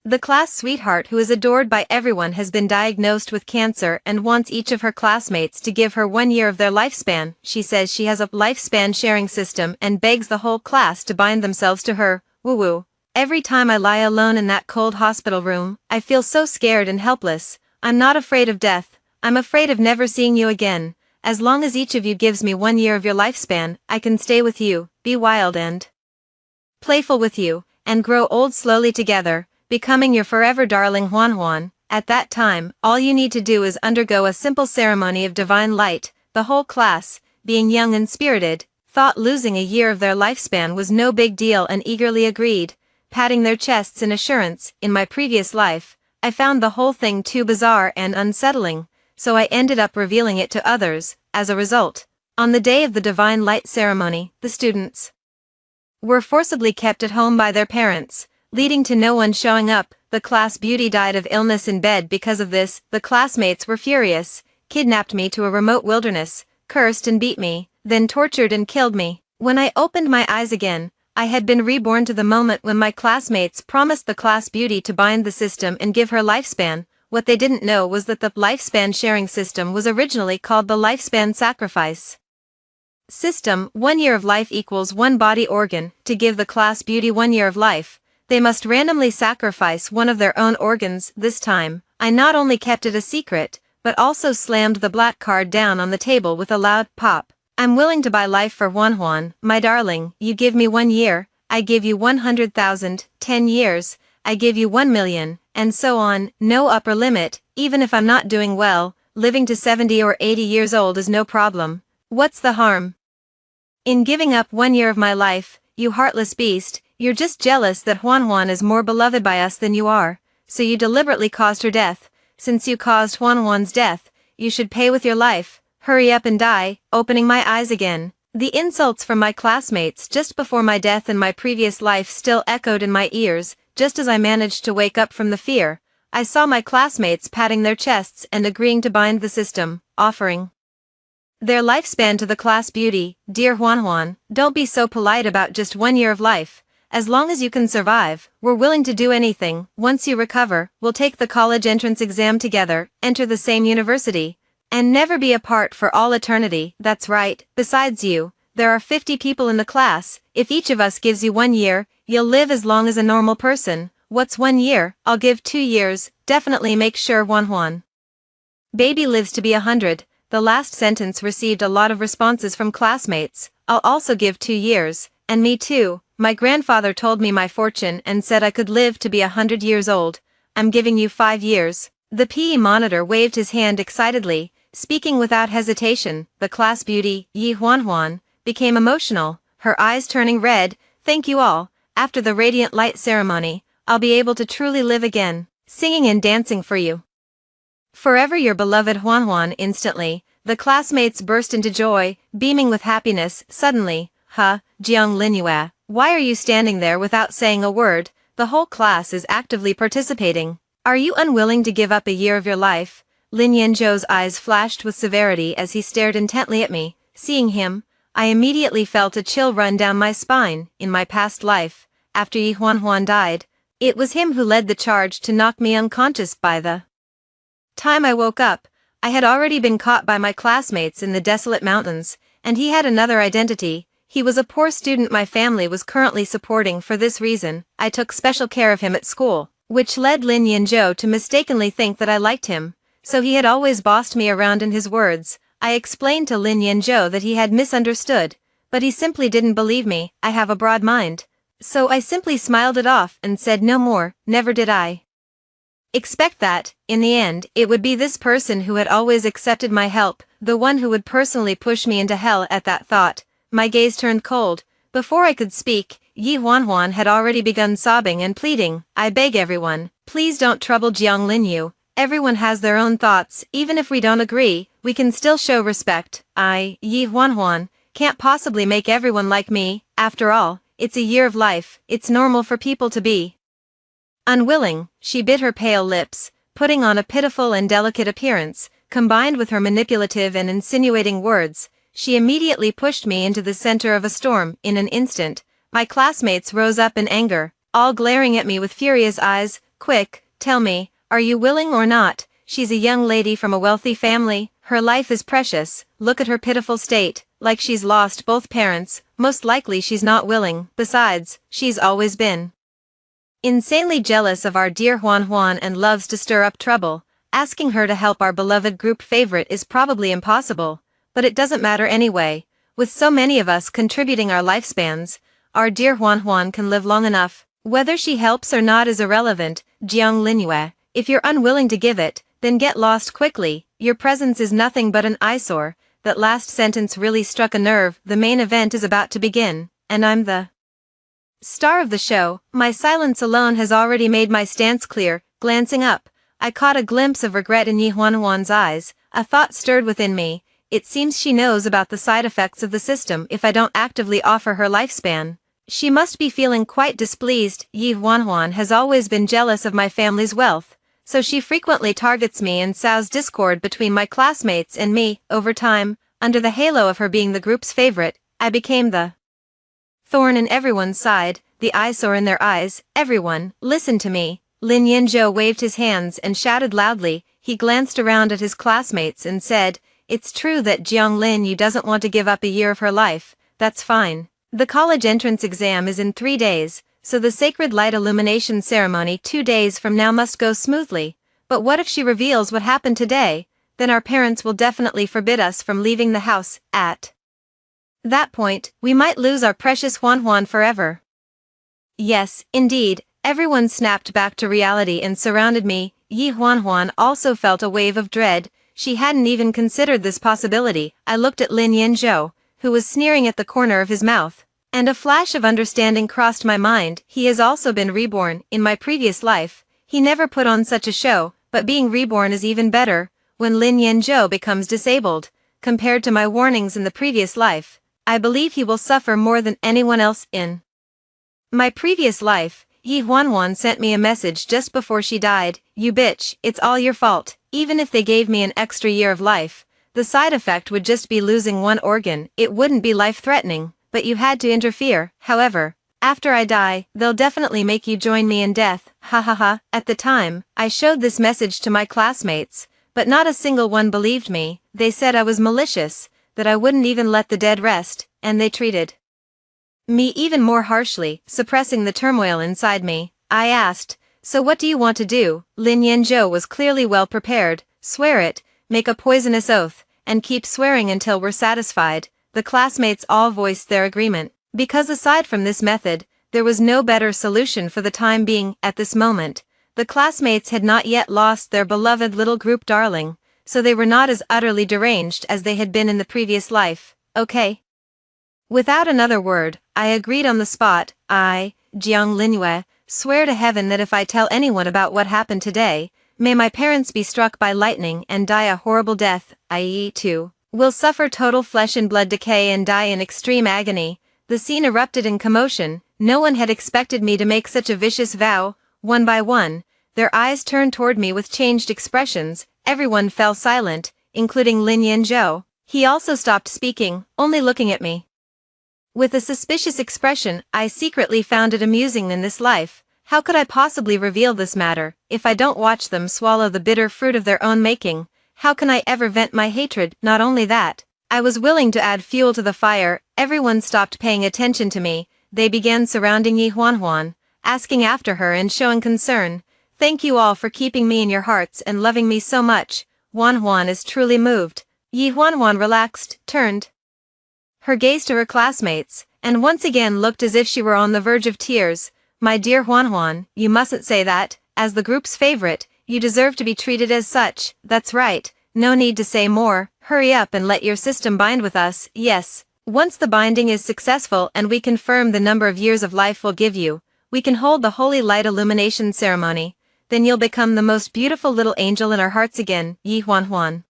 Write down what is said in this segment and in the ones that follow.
The class sweetheart who is adored by everyone has been diagnosed with cancer and wants each of her classmates to give her 1 year of their lifespan. She says she has a lifespan sharing system and begs the whole class to bind themselves to her. Woo-woo. Every time I lie alone in that cold hospital room, I feel so scared and helpless. I'm not afraid of death, I'm afraid of never seeing you again. As long as each of you gives me 1 year of your lifespan, I can stay with you, be wild and playful with you, and grow old slowly together, becoming your forever darling Juan Juan. At that time, all you need to do is undergo a simple ceremony of divine light. The whole class, being young and spirited, thought losing a year of their lifespan was no big deal and eagerly agreed, patting their chests in assurance. In my previous life, I found the whole thing too bizarre and unsettling, so I ended up revealing it to others. As a result, on the day of the divine light ceremony, the students were forcibly kept at home by their parents, leading to no one showing up. The class beauty died of illness in bed because of this. The classmates were furious, kidnapped me to a remote wilderness, cursed and beat me, then tortured and killed me. When I opened my eyes again, I had been reborn to the moment when my classmates promised the class beauty to bind the system and give her lifespan. What they didn't know was that the lifespan sharing system was originally called the lifespan sacrifice system. 1 year of life equals 1 body organ. To give the class beauty 1 year of life, they must randomly sacrifice one of their own organs. This time, I not only kept it a secret, but also slammed the black card down on the table with a loud pop. I'm willing to buy life for Juan Juan, my darling. You give me 1 year, I give you 100,000, 10 years, I give you 1 million, and so on. No upper limit. Even if I'm not doing well, living to 70 or 80 years old is no problem. What's the harm in giving up 1 year of my life? You heartless beast, you're just jealous that Juan Juan is more beloved by us than you are, so you deliberately caused her death. Since you caused Juan Juan's death, you should pay with your life. Hurry up and die. Opening my eyes again, the insults from my classmates just before my death in my previous life still echoed in my ears. Just as I managed to wake up from the fear, I saw my classmates patting their chests and agreeing to bind the system, offering their lifespan to the class beauty. Dear Juan Juan, don't be so polite about just 1 year of life. As long as you can survive, we're willing to do anything. Once you recover, we'll take the college entrance exam together, enter the same university, and never be apart for all eternity. That's right. Besides you, there are 50 people in the class. If each of us gives you 1 year, you'll live as long as a normal person. What's 1 year? I'll give 2 years. Definitely make sure Juan Juan baby lives to be 100. The last sentence received a lot of responses from classmates. I'll also give 2 years, and me too. My grandfather told me my fortune and said I could live to be 100 years old. I'm giving you 5 years. The PE monitor waved his hand excitedly, speaking without hesitation. The class beauty, Yi Juan Juan, became emotional, her eyes turning red. Thank you all. After the radiant light ceremony, I'll be able to truly live again, singing and dancing for you. Forever your beloved Juan Juan. Instantly, the classmates burst into joy, beaming with happiness. Suddenly, Jiang Linyue, why are you standing there without saying a word? The whole class is actively participating. Are you unwilling to give up a year of your life? Lin Yanzhou's eyes flashed with severity as he stared intently at me. Seeing him, I immediately felt a chill run down my spine. In my past life, after Yi Juan Juan died, it was him who led the charge to knock me unconscious. By the time I woke up, I had already been caught by my classmates in the desolate mountains, and he had another identity. He was a poor student my family was currently supporting. For this reason, I took special care of him at school, which led Lin Yanzhou to mistakenly think that I liked him, so he had always bossed me around. In his words, I explained to Lin Yanzhou that he had misunderstood, but he simply didn't believe me. I have a broad mind, so I simply smiled it off and said no more. Never did I expect that, in the end, it would be this person who had always accepted my help, the one who would personally push me into hell. At that thought, my gaze turned cold. Before I could speak, Yi Juan Juan had already begun sobbing and pleading. I beg everyone, please don't trouble Jiang Linyu. Everyone has their own thoughts. Even if we don't agree, we can still show respect. Yi Juan Juan, can't possibly make everyone like me. After all, it's a year of life. It's normal for people to be unwilling. She bit her pale lips, putting on a pitiful and delicate appearance. Combined with her manipulative and insinuating words, she immediately pushed me into the center of a storm. In an instant, my classmates rose up in anger, all glaring at me with furious eyes. Quick, tell me, are you willing or not? She's a young lady from a wealthy family, her life is precious, look at her pitiful state, like she's lost both parents, most likely she's not willing, besides, she's always been insanely jealous of our dear Juan Juan and loves to stir up trouble. Asking her to help our beloved group favorite is probably impossible, but it doesn't matter anyway. With so many of us contributing our lifespans, our dear Juan Juan can live long enough. Whether she helps or not is irrelevant, Jiang Linyue. If you're unwilling to give it, then get lost quickly, your presence is nothing but an eyesore. That last sentence really struck a nerve. The main event is about to begin, and I'm the star of the show. My silence alone has already made my stance clear. Glancing up, I caught a glimpse of regret in Yi Huanhuan's eyes. A thought stirred within me. It seems she knows about the side effects of the system if I don't actively offer her lifespan. She must be feeling quite displeased. Yi Huanhuan has always been jealous of my family's wealth, so she frequently targets me and sows discord between my classmates and me. Over time, under the halo of her being the group's favorite, I became the thorn in everyone's side, the eyesore in their eyes. Everyone, listen to me. Lin Yinzhou waved his hands and shouted loudly. He glanced around at his classmates and said, "It's true that Jiang Lin Yu doesn't want to give up a year of her life. That's fine. The college entrance exam is in 3 days, so the sacred light illumination ceremony 2 days from now must go smoothly. But what if she reveals what happened today? Then our parents will definitely forbid us from leaving the house. At that point, we might lose our precious Huan Huan forever." Yes, indeed, everyone snapped back to reality and surrounded me. Yi Huanhuan also felt a wave of dread. She hadn't even considered this possibility. I looked at Lin Yinzhou, who was sneering at the corner of his mouth, and a flash of understanding crossed my mind. He has also been reborn. In my previous life, he never put on such a show, but being reborn is even better. When Lin Yinzhou becomes disabled, compared to my warnings in the previous life, I believe he will suffer more than anyone else in my previous life. Yi Huanhuan sent me a message just before she died. "You bitch, it's all your fault. Even if they gave me an extra year of life, the side effect would just be losing one organ. It wouldn't be life-threatening, but you had to interfere. However, after I die, they'll definitely make you join me in death. Ha ha ha." At the time, I showed this message to my classmates, but not a single one believed me. They said I was malicious, that I wouldn't even let the dead rest, and they treated me even more harshly, suppressing the turmoil inside me. I asked, "So what do you want to do?" Lin Yinzhou was clearly well prepared. "Swear it, make a poisonous oath, and keep swearing until we're satisfied." The classmates all voiced their agreement, because aside from this method, there was no better solution for the time being. At this moment, the classmates had not yet lost their beloved little group darling, so they were not as utterly deranged as they had been in the previous life. Okay. Without another word, I agreed on the spot. I, Jiang Linyue, swear to heaven that if I tell anyone about what happened today, may my parents be struck by lightning and die a horrible death. I, too, will suffer total flesh and blood decay and die in extreme agony. The scene erupted in commotion. No one had expected me to make such a vicious vow. One by one, their eyes turned toward me with changed expressions. Everyone fell silent, including Lin Yinzhou. He also stopped speaking, only looking at me with a suspicious expression. I secretly found it amusing in this life. How could I possibly reveal this matter, if I don't watch them swallow the bitter fruit of their own making? How can I ever vent my hatred? Not only that, I was willing to add fuel to the fire. Everyone stopped paying attention to me. They began surrounding Yi Huanhuan, asking after her and showing concern. "Thank you all for keeping me in your hearts and loving me so much." Huanhuan is truly moved. Yi Huanhuan relaxed, turned her gaze to her classmates, and once again looked as if she were on the verge of tears. "My dear Huanhuan, you mustn't say that. As the group's favorite, you deserve to be treated as such." "That's right, no need to say more. Hurry up and let your system bind with us." "Yes, once the binding is successful and we confirm the number of years of life we'll give you, we can hold the holy light illumination ceremony. Then you'll become the most beautiful little angel in our hearts again." Yi Huanhuan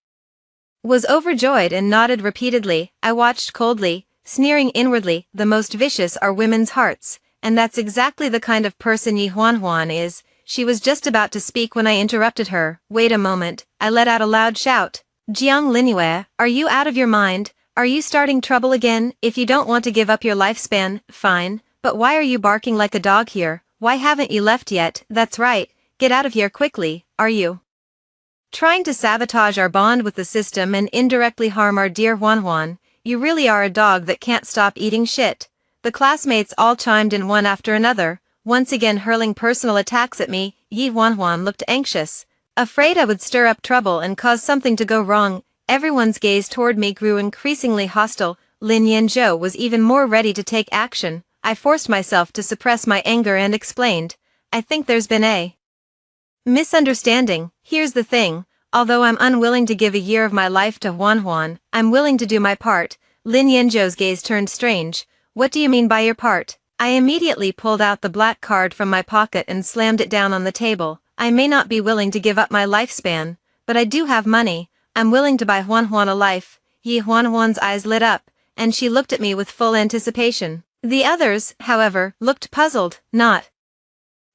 was overjoyed and nodded repeatedly. I watched coldly, sneering inwardly. The most vicious are women's hearts, and that's exactly the kind of person Yi Huanhuan is. She was just about to speak when I interrupted her. "Wait a moment." I let out a loud shout. "Jiang Linyue, are you out of your mind? Are you starting trouble again? If you don't want to give up your lifespan, fine, but why are you barking like a dog here? Why haven't you left yet?" "That's right, Get out of here quickly, are you trying to sabotage our bond with the system and indirectly harm our dear Huan Huan? You really are a dog that can't stop eating shit. The classmates all chimed in one after another, once again hurling personal attacks at me. Yi Huan Huan looked anxious, afraid I would stir up trouble and cause something to go wrong. Everyone's gaze toward me grew increasingly hostile. Lin Yanzhou was even more ready to take action. I forced myself to suppress my anger and explained, I think there's been a misunderstanding. Here's the thing, although I'm unwilling to give a year of my life to Huan Huan, I'm willing to do my part. Lin Yanzhou's gaze turned strange. What do you mean by your part? I immediately pulled out the black card from my pocket and slammed it down on the table. I may not be willing to give up my lifespan, but I do have money. I'm willing to buy Huan Huan a life. Yi Huan Huan's eyes lit up, and she looked at me with full anticipation. The others, however, looked puzzled, not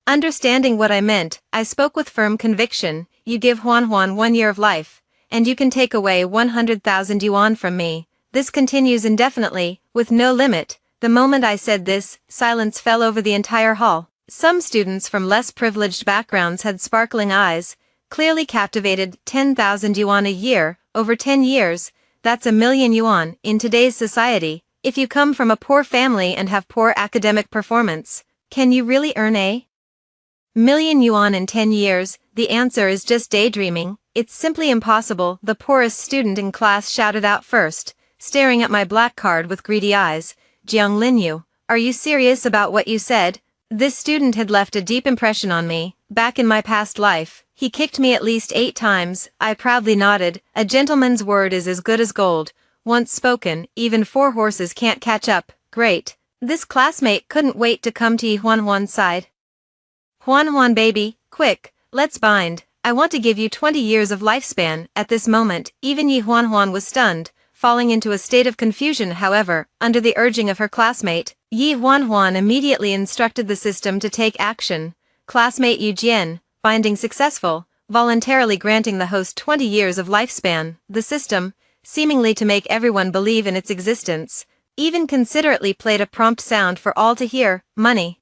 understanding what I meant. I spoke with firm conviction. You give Huan Huan 1 year of life, and you can take away 100,000 yuan from me. This continues indefinitely, with no limit. The moment I said this, silence fell over the entire hall. Some students from less privileged backgrounds had sparkling eyes, clearly captivated. 10,000 yuan a year, over 10 years, that's 1,000,000 yuan. In today's society, if you come from a poor family and have poor academic performance, can you really earn a million yuan in 10 years? The answer is just daydreaming. It's simply impossible. The poorest student in class shouted out first, staring at my black card with greedy eyes. Jiang Linyu, are you serious about what you said? This student had left a deep impression on me. Back in my past life, he kicked me at least 8 times. I proudly nodded. A gentleman's word is as good as gold. Once spoken, even 4 horses can't catch up. Great. This classmate couldn't wait to come to Yi Huan Huan's side. Huan Huan baby, quick, let's bind. I want to give you 20 years of lifespan. At this moment, even Yi Huan Huan was stunned, falling into a state of confusion. However, under the urging of her classmate, Yi Huan Huan immediately instructed the system to take action. Classmate Yu Jian, binding successful, voluntarily granting the host 20 years of lifespan. The system, seemingly to make everyone believe in its existence, even considerately played a prompt sound for all to hear, money.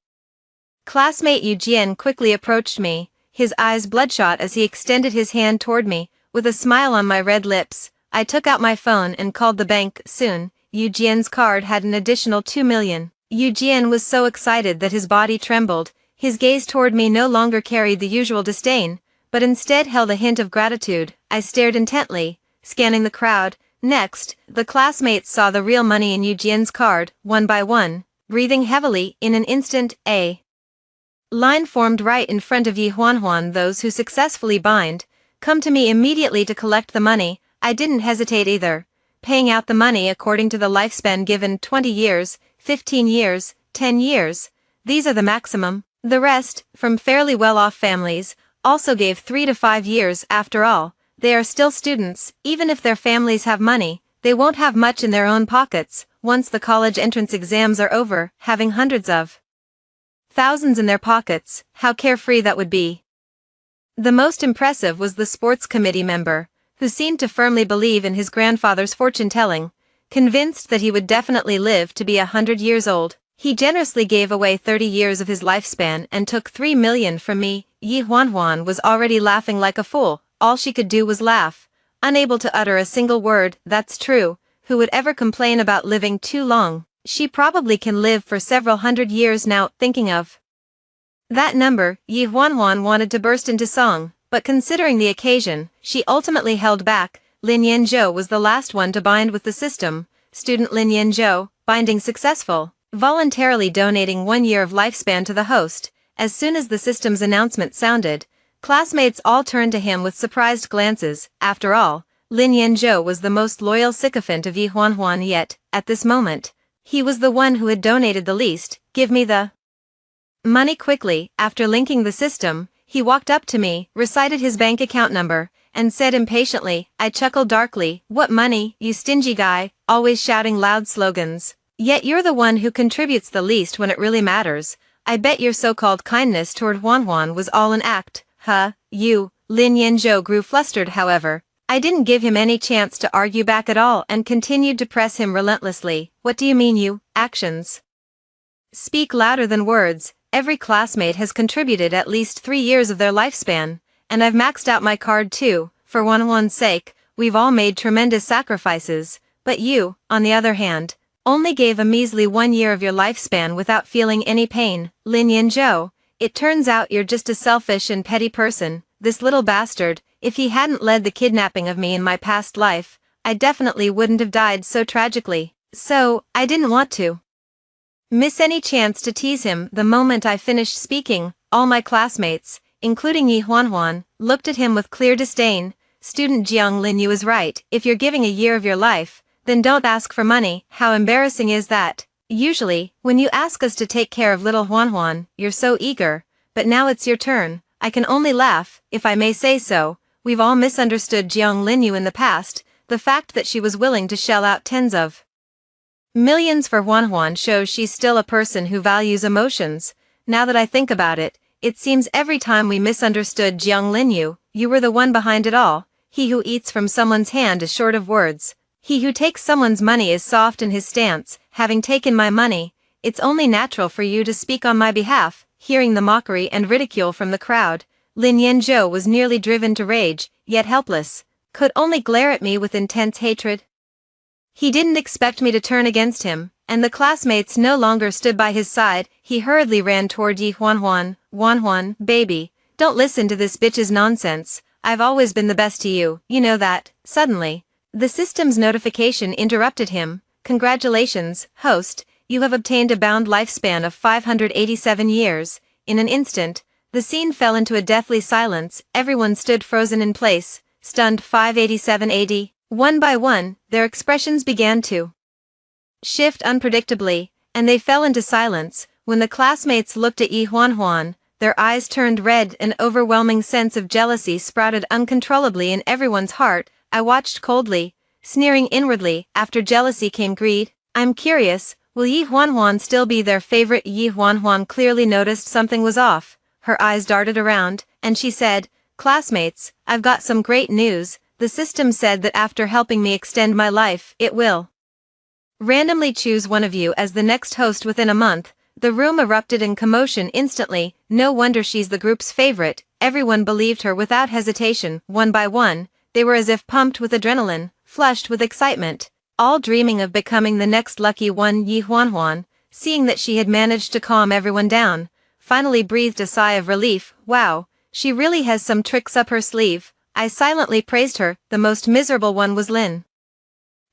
Classmate Yu Jian quickly approached me, his eyes bloodshot as he extended his hand toward me. With a smile on my red lips, I took out my phone and called the bank. Soon, Yu Jian's card had an additional 2 million. Yu Jian was so excited that his body trembled. His gaze toward me no longer carried the usual disdain, but instead held a hint of gratitude. I stared intently, scanning the crowd. Next, the classmates saw the real money in Yu Jian's card, one by one. Breathing heavily, in an instant, a line formed right in front of Yi Huan Huan. Those who successfully bind, come to me immediately to collect the money. I didn't hesitate either, paying out the money according to the lifespan given. 20 years, 15 years, 10 years. These are the maximum. The rest, from fairly well-off families, also gave 3 to 5 years. After all, they are still students. Even if their families have money, they won't have much in their own pockets. Once the college entrance exams are over, having hundreds of thousands in their pockets, how carefree that would be. The most impressive was the sports committee member, who seemed to firmly believe in his grandfather's fortune-telling, convinced that he would definitely live to be 100 years old. He generously gave away 30 years of his lifespan and took 3 million from me. Yi Huan Huan was already laughing like a fool. All she could do was laugh, unable to utter a single word. That's true. Who would ever complain about living too long? She probably can live for several hundred years now. Thinking of that number, Yi Huan Huan wanted to burst into song, but considering the occasion, she ultimately held back. Lin Yanzhou was the last one to bind with the system. Student Lin Yanzhou, binding successful, voluntarily donating 1 year of lifespan to the host. As soon as the system's announcement sounded, classmates all turned to him with surprised glances. After all, Lin Yanzhou was the most loyal sycophant of Yi Huan Huan, yet, at this moment, he was the one who had donated the least. Give me the money quickly. After linking the system, he walked up to me, recited his bank account number, and said impatiently. I chuckled darkly. What money, you stingy guy, always shouting loud slogans. Yet you're the one who contributes the least when it really matters. I bet your so-called kindness toward Huan Huan was all an act. Huh, you. Lin Yanzhou grew flustered. However, I didn't give him any chance to argue back at all and continued to press him relentlessly. What do you mean? You actions speak louder than words. every classmate has contributed at least 3 years of their lifespan, and I've maxed out my card too. For one's sake, we've all made tremendous sacrifices, but you, on the other hand, only gave a measly 1 year of your lifespan without feeling any pain. Lin Yanzhou, it turns out you're just a selfish and petty person. This little bastard, if he hadn't led the kidnapping of me in my past life, I definitely wouldn't have died so tragically. So, I didn't want to miss any chance to tease him. The moment I finished speaking, all my classmates, including Yi Huanhuan, looked at him with clear disdain. Student Jiang Linyu is right. If you're giving a year of your life, then don't ask for money. How embarrassing is that? Usually, when you ask us to take care of little Huanhuan, you're so eager, but now it's your turn. I can only laugh, if I may say so. We've all misunderstood Jiang Linyu in the past. The fact that she was willing to shell out tens of millions for Huanhuan shows she's still a person who values emotions. Now that I think about it, it seems every time we misunderstood Jiang Linyu, you were the one behind it all. He who eats from someone's hand is short of words. He who takes someone's money is soft in his stance. Having taken my money, it's only natural for you to speak on my behalf. Hearing the mockery and ridicule from the crowd, Lin Yanzhou was nearly driven to rage, yet helpless, could only glare at me with intense hatred. He didn't expect me to turn against him, and the classmates no longer stood by his side. He hurriedly ran toward Yi Huanhuan. Huanhuan, baby, don't listen to this bitch's nonsense. I've always been the best to you, you know that. Suddenly, the system's notification interrupted him. Congratulations, host, you have obtained a bound lifespan of 587 years. In an instant, the scene fell into a deathly silence. Everyone stood frozen in place, stunned. 587 AD. One by one, their expressions began to shift unpredictably, and they fell into silence. When the classmates looked at Yi Huanhuan, their eyes turned red. An overwhelming sense of jealousy sprouted uncontrollably in everyone's heart. I watched coldly, sneering inwardly. After jealousy came greed. I'm curious, will Yi Huanhuan still be their favorite? Yi Huanhuan clearly noticed something was off. Her eyes darted around, and she said, classmates, I've got some great news. The system said that after helping me extend my life, it will randomly choose one of you as the next host within a month. The room erupted in commotion instantly. No wonder she's the group's favorite. Everyone believed her without hesitation. One by one, they were as if pumped with adrenaline, flushed with excitement, all dreaming of becoming the next lucky one. Yi Huanhuan, seeing that she had managed to calm everyone down, finally breathed a sigh of relief. Wow, she really has some tricks up her sleeve. I silently praised her. The most miserable one was Lin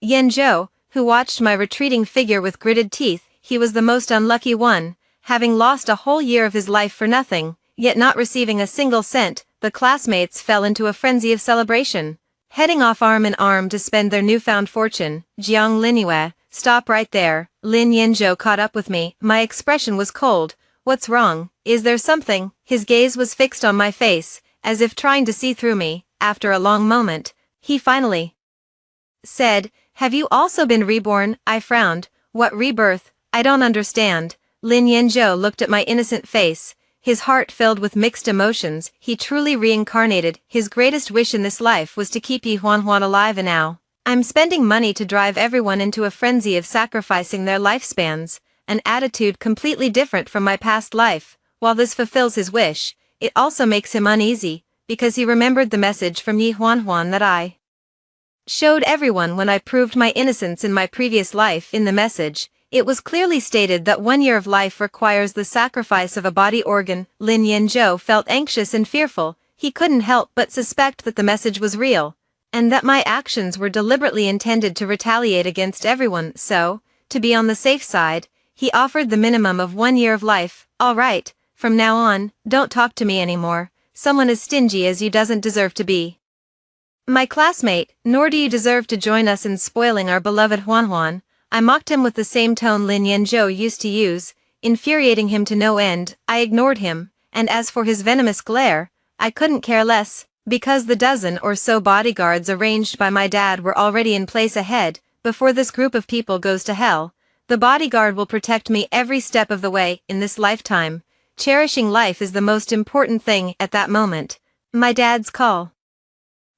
Yanzhou, who watched my retreating figure with gritted teeth. He was the most unlucky one, having lost a whole year of his life for nothing, yet not receiving a single cent. The classmates fell into a frenzy of celebration, heading off arm in arm to spend their newfound fortune. Jiang Linyue, stop right there. Lin Yanzhou caught up with me. My expression was cold. What's wrong? Is there something? His gaze was fixed on my face, as if trying to see through me. After a long moment, he finally said, have you also been reborn? I frowned. What rebirth? I don't understand. Lin Yanzhou looked at my innocent face, his heart filled with mixed emotions. He truly reincarnated. His greatest wish in this life was to keep Yi Huanhuan alive, and now I'm spending money to drive everyone into a frenzy of sacrificing their lifespans, an attitude completely different from my past life. While this fulfills his wish, it also makes him uneasy, because he remembered the message from Yi Huanhuan that I showed everyone when I proved my innocence in my previous life. In the message, it was clearly stated that 1 year of life requires the sacrifice of a body organ. Lin Yanzhou felt anxious and fearful. He couldn't help but suspect that the message was real, and that my actions were deliberately intended to retaliate against everyone. So, to be on the safe side, he offered the minimum of 1 year of life. All right, from now on, don't talk to me anymore. Someone as stingy as you doesn't deserve to be my classmate, nor do you deserve to join us in spoiling our beloved Huanhuan. I mocked him with the same tone Lin Yanzhou used to use, infuriating him to no end. I ignored him, and as for his venomous glare, I couldn't care less, because the dozen or so bodyguards arranged by my dad were already in place ahead. Before this group of people goes to hell, the bodyguard will protect me every step of the way. In this lifetime, cherishing life is the most important thing. At that moment, my dad's call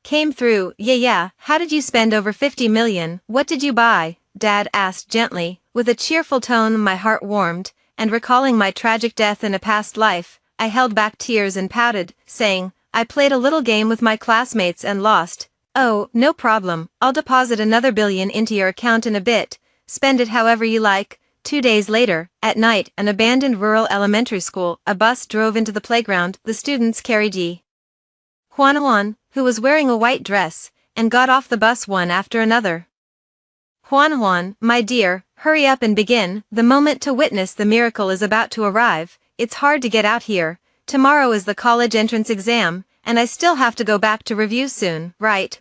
came through. Yeah, how did you spend over 50 million? What did you buy? Dad asked gently. With a cheerful tone. My heart warmed, and recalling my tragic death in a past life, I held back tears and pouted, saying, "I played a little game with my classmates and lost. Oh, no problem, I'll deposit another billion into your account in a bit, spend it however you like." 2 days later, at night, an abandoned rural elementary school, a bus drove into the playground. The students carried Yi Huan, who was wearing a white dress, and got off the bus one after another. "Huan, my dear, hurry up and begin, the moment to witness the miracle is about to arrive. It's hard to get out here. Tomorrow is the college entrance exam, and I still have to go back to review soon." Right.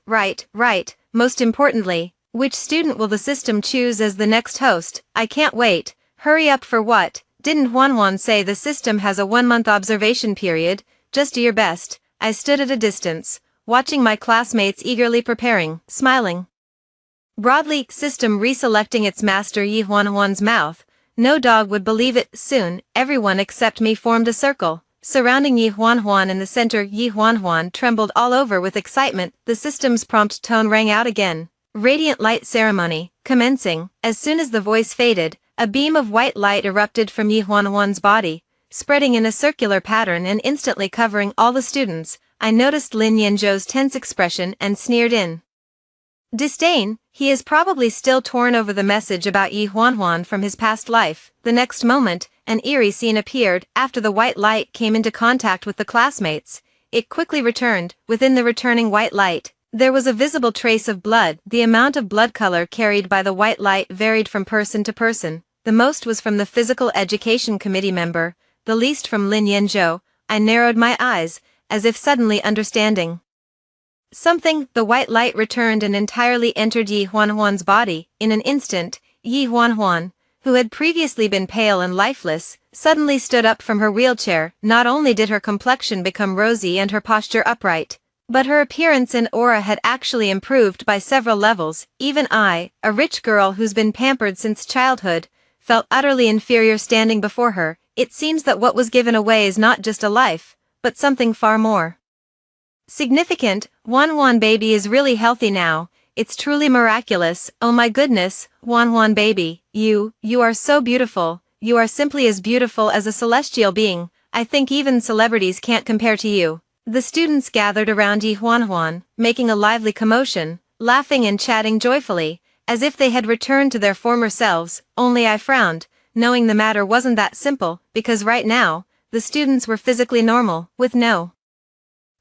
Most importantly, which student will the system choose as the next host? I can't wait. Hurry up for what? Didn't Huan say the system has a 1-month observation period? Just do your best. I stood at a distance, watching my classmates eagerly preparing, smiling. Broadly, system reselecting its master Yi Huan's mouth. No dog would believe it. Soon, everyone except me formed a circle, surrounding Yi Huan in the center. Yi Huan trembled all over with excitement. The system's prompt tone rang out again. Radiant light ceremony, commencing. As soon as the voice faded, a beam of white light erupted from Yi Huan's body, spreading in a circular pattern and instantly covering all the students. I noticed Lin Yanzhou's tense expression and sneered in disdain. He is probably still torn over the message about Yi Huan from his past life. The next moment, an eerie scene appeared. After the white light came into contact with the classmates, it quickly returned. Within the returning white light, there was a visible trace of blood. The amount of blood color carried by the white light varied from person to person. The most was from the Physical Education Committee member, the least from Lin Yanzhou. I narrowed my eyes, as if suddenly understanding something. The white light returned and entirely entered Yi Huan's body. In an instant, Yi Huan, who had previously been pale and lifeless, suddenly stood up from her wheelchair. Not only did her complexion become rosy and her posture upright, but her appearance and aura had actually improved by several levels. Even I, a rich girl who's been pampered since childhood, felt utterly inferior standing before her. It seems that what was given away is not just a life, but something far more significant. Huan baby is really healthy now. It's truly miraculous. Oh my goodness, Huan baby, you are so beautiful. You are simply as beautiful as a celestial being. I think even celebrities can't compare to you. The students gathered around Yi Huan, making a lively commotion, laughing and chatting joyfully, as if they had returned to their former selves. Only I frowned, knowing the matter wasn't that simple, because right now, the students were physically normal, with no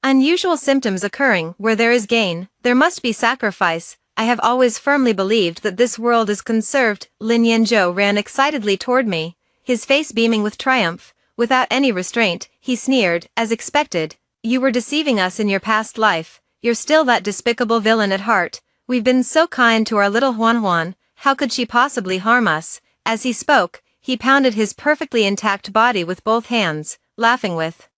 unusual symptoms occurring. Where there is gain, there must be sacrifice. I have always firmly believed that this world is conserved. Lin Yanzhou ran excitedly toward me, his face beaming with triumph. Without any restraint, he sneered, as expected. "You were deceiving us in your past life. You're still that despicable villain at heart. We've been so kind to our little Huan. How could she possibly harm us?" As he spoke, he pounded his perfectly intact body with both hands, laughing with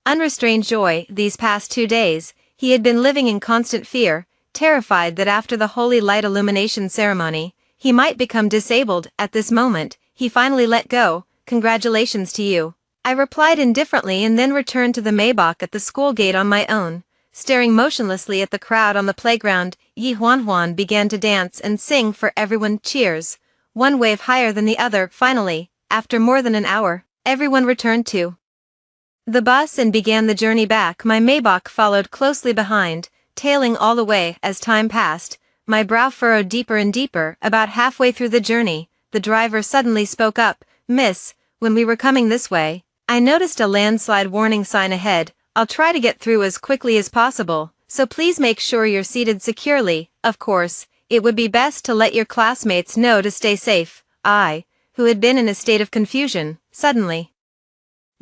unrestrained joy. These past 2 days, he had been living in constant fear, terrified that after the holy light illumination ceremony, he might become disabled. At this moment, he finally let go. "Congratulations to you," I replied indifferently, and then returned to the Maybach at the school gate on my own. Staring motionlessly at the crowd on the playground, Yi Huan began to dance and sing for everyone. Cheers, one wave higher than the other. Finally, after more than an hour, everyone returned to the bus and began the journey back. My Maybach followed closely behind, tailing all the way. As time passed, my brow furrowed deeper and deeper. About halfway through the journey, the driver suddenly spoke up. "Miss, when we were coming this way, I noticed a landslide warning sign ahead. I'll try to get through as quickly as possible, so please make sure you're seated securely. Of course, it would be best to let your classmates know to stay safe." I, who had been in a state of confusion, suddenly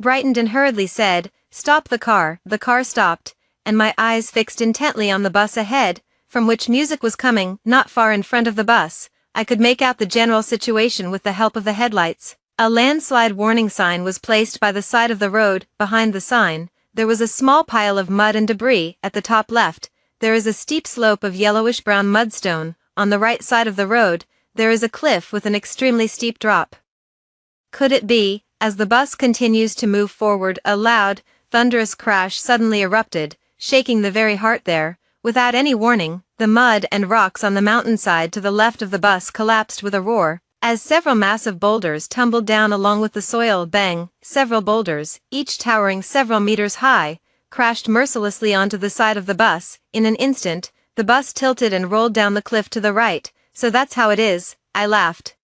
brightened and hurriedly said, "Stop the car." The car stopped, and my eyes fixed intently on the bus ahead, from which music was coming. Not far in front of the bus, I could make out the general situation with the help of the headlights. A landslide warning sign was placed by the side of the road. Behind the sign, there was a small pile of mud and debris. At the top left, there is a steep slope of yellowish-brown mudstone. On the right side of the road, there is a cliff with an extremely steep drop. Could it be? As the bus continues to move forward, a loud, thunderous crash suddenly erupted, shaking the very heart there. Without any warning, the mud and rocks on the mountainside to the left of the bus collapsed with a roar. As several massive boulders tumbled down along with the soil. Bang, several boulders, each towering several meters high, crashed mercilessly onto the side of the bus. In an instant, the bus tilted and rolled down the cliff to the right. So that's how it is, I laughed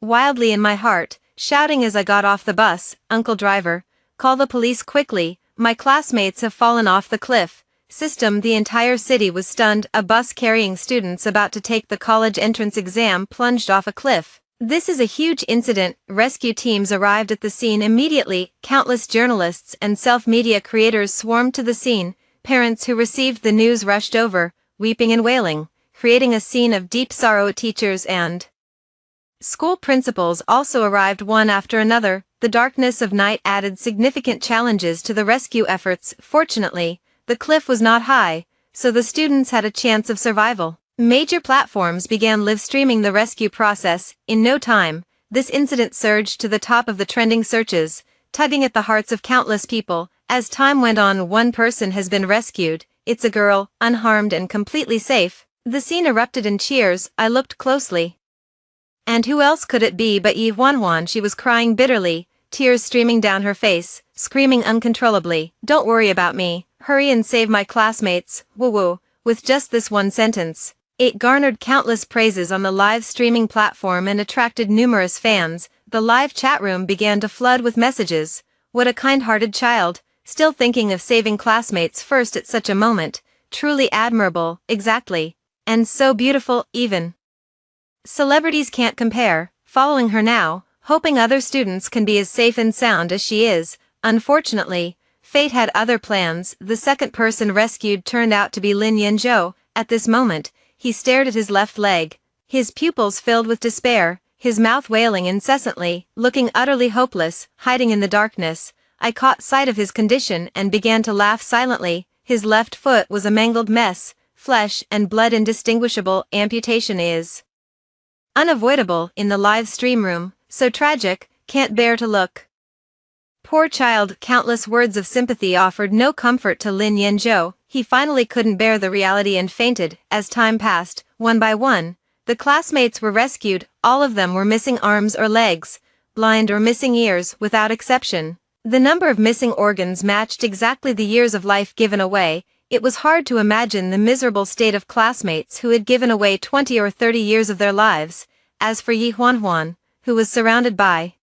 wildly in my heart, shouting as I got off the bus, "Uncle driver, call the police quickly, my classmates have fallen off the cliff." The entire city was stunned. A bus carrying students about to take the college entrance exam plunged off a cliff. This is a huge incident. Rescue teams arrived at the scene immediately. Countless journalists and self-media creators swarmed to the scene. Parents who received the news rushed over, weeping and wailing, creating a scene of deep sorrow. Teachers and school principals also arrived one after another. The darkness of night added significant challenges to the rescue efforts. Fortunately, the cliff was not high, so the students had a chance of survival. Major platforms began live streaming the rescue process. In no time, this incident surged to the top of the trending searches, tugging at the hearts of countless people. As time went on, one person has been rescued. It's a girl, unharmed and completely safe. The scene erupted in cheers. I looked closely. And who else could it be but Yi Huanhuan? She was crying bitterly, tears streaming down her face, screaming uncontrollably, "Don't worry about me. Hurry and save my classmates." Woo-woo. With just this one sentence, it garnered countless praises on the live streaming platform and attracted numerous fans. The live chat room began to flood with messages. "What a kind-hearted child, still thinking of saving classmates first at such a moment. Truly admirable." Exactly. And so beautiful, even celebrities can't compare. Following her now, hoping other students can be as safe and sound as she is. Unfortunately, fate had other plans. The second person rescued turned out to be Lin Yanzhou. At this moment, he stared at his left leg, his pupils filled with despair, his mouth wailing incessantly, looking utterly hopeless, hiding in the darkness. I caught sight of his condition and began to laugh silently. His left foot was a mangled mess, flesh and blood indistinguishable. Amputation is unavoidable in the live stream room. So tragic, can't bear to look. Poor child. Countless words of sympathy offered no comfort to Lin Yanzhou. He finally couldn't bear the reality and fainted. As time passed, one by one, the classmates were rescued. All of them were missing arms or legs, blind or missing ears, without exception. The number of missing organs matched exactly the years of life given away. It was hard to imagine the miserable state of classmates who had given away 20 or 30 years of their lives. As for Yi Huanhuan, who was surrounded by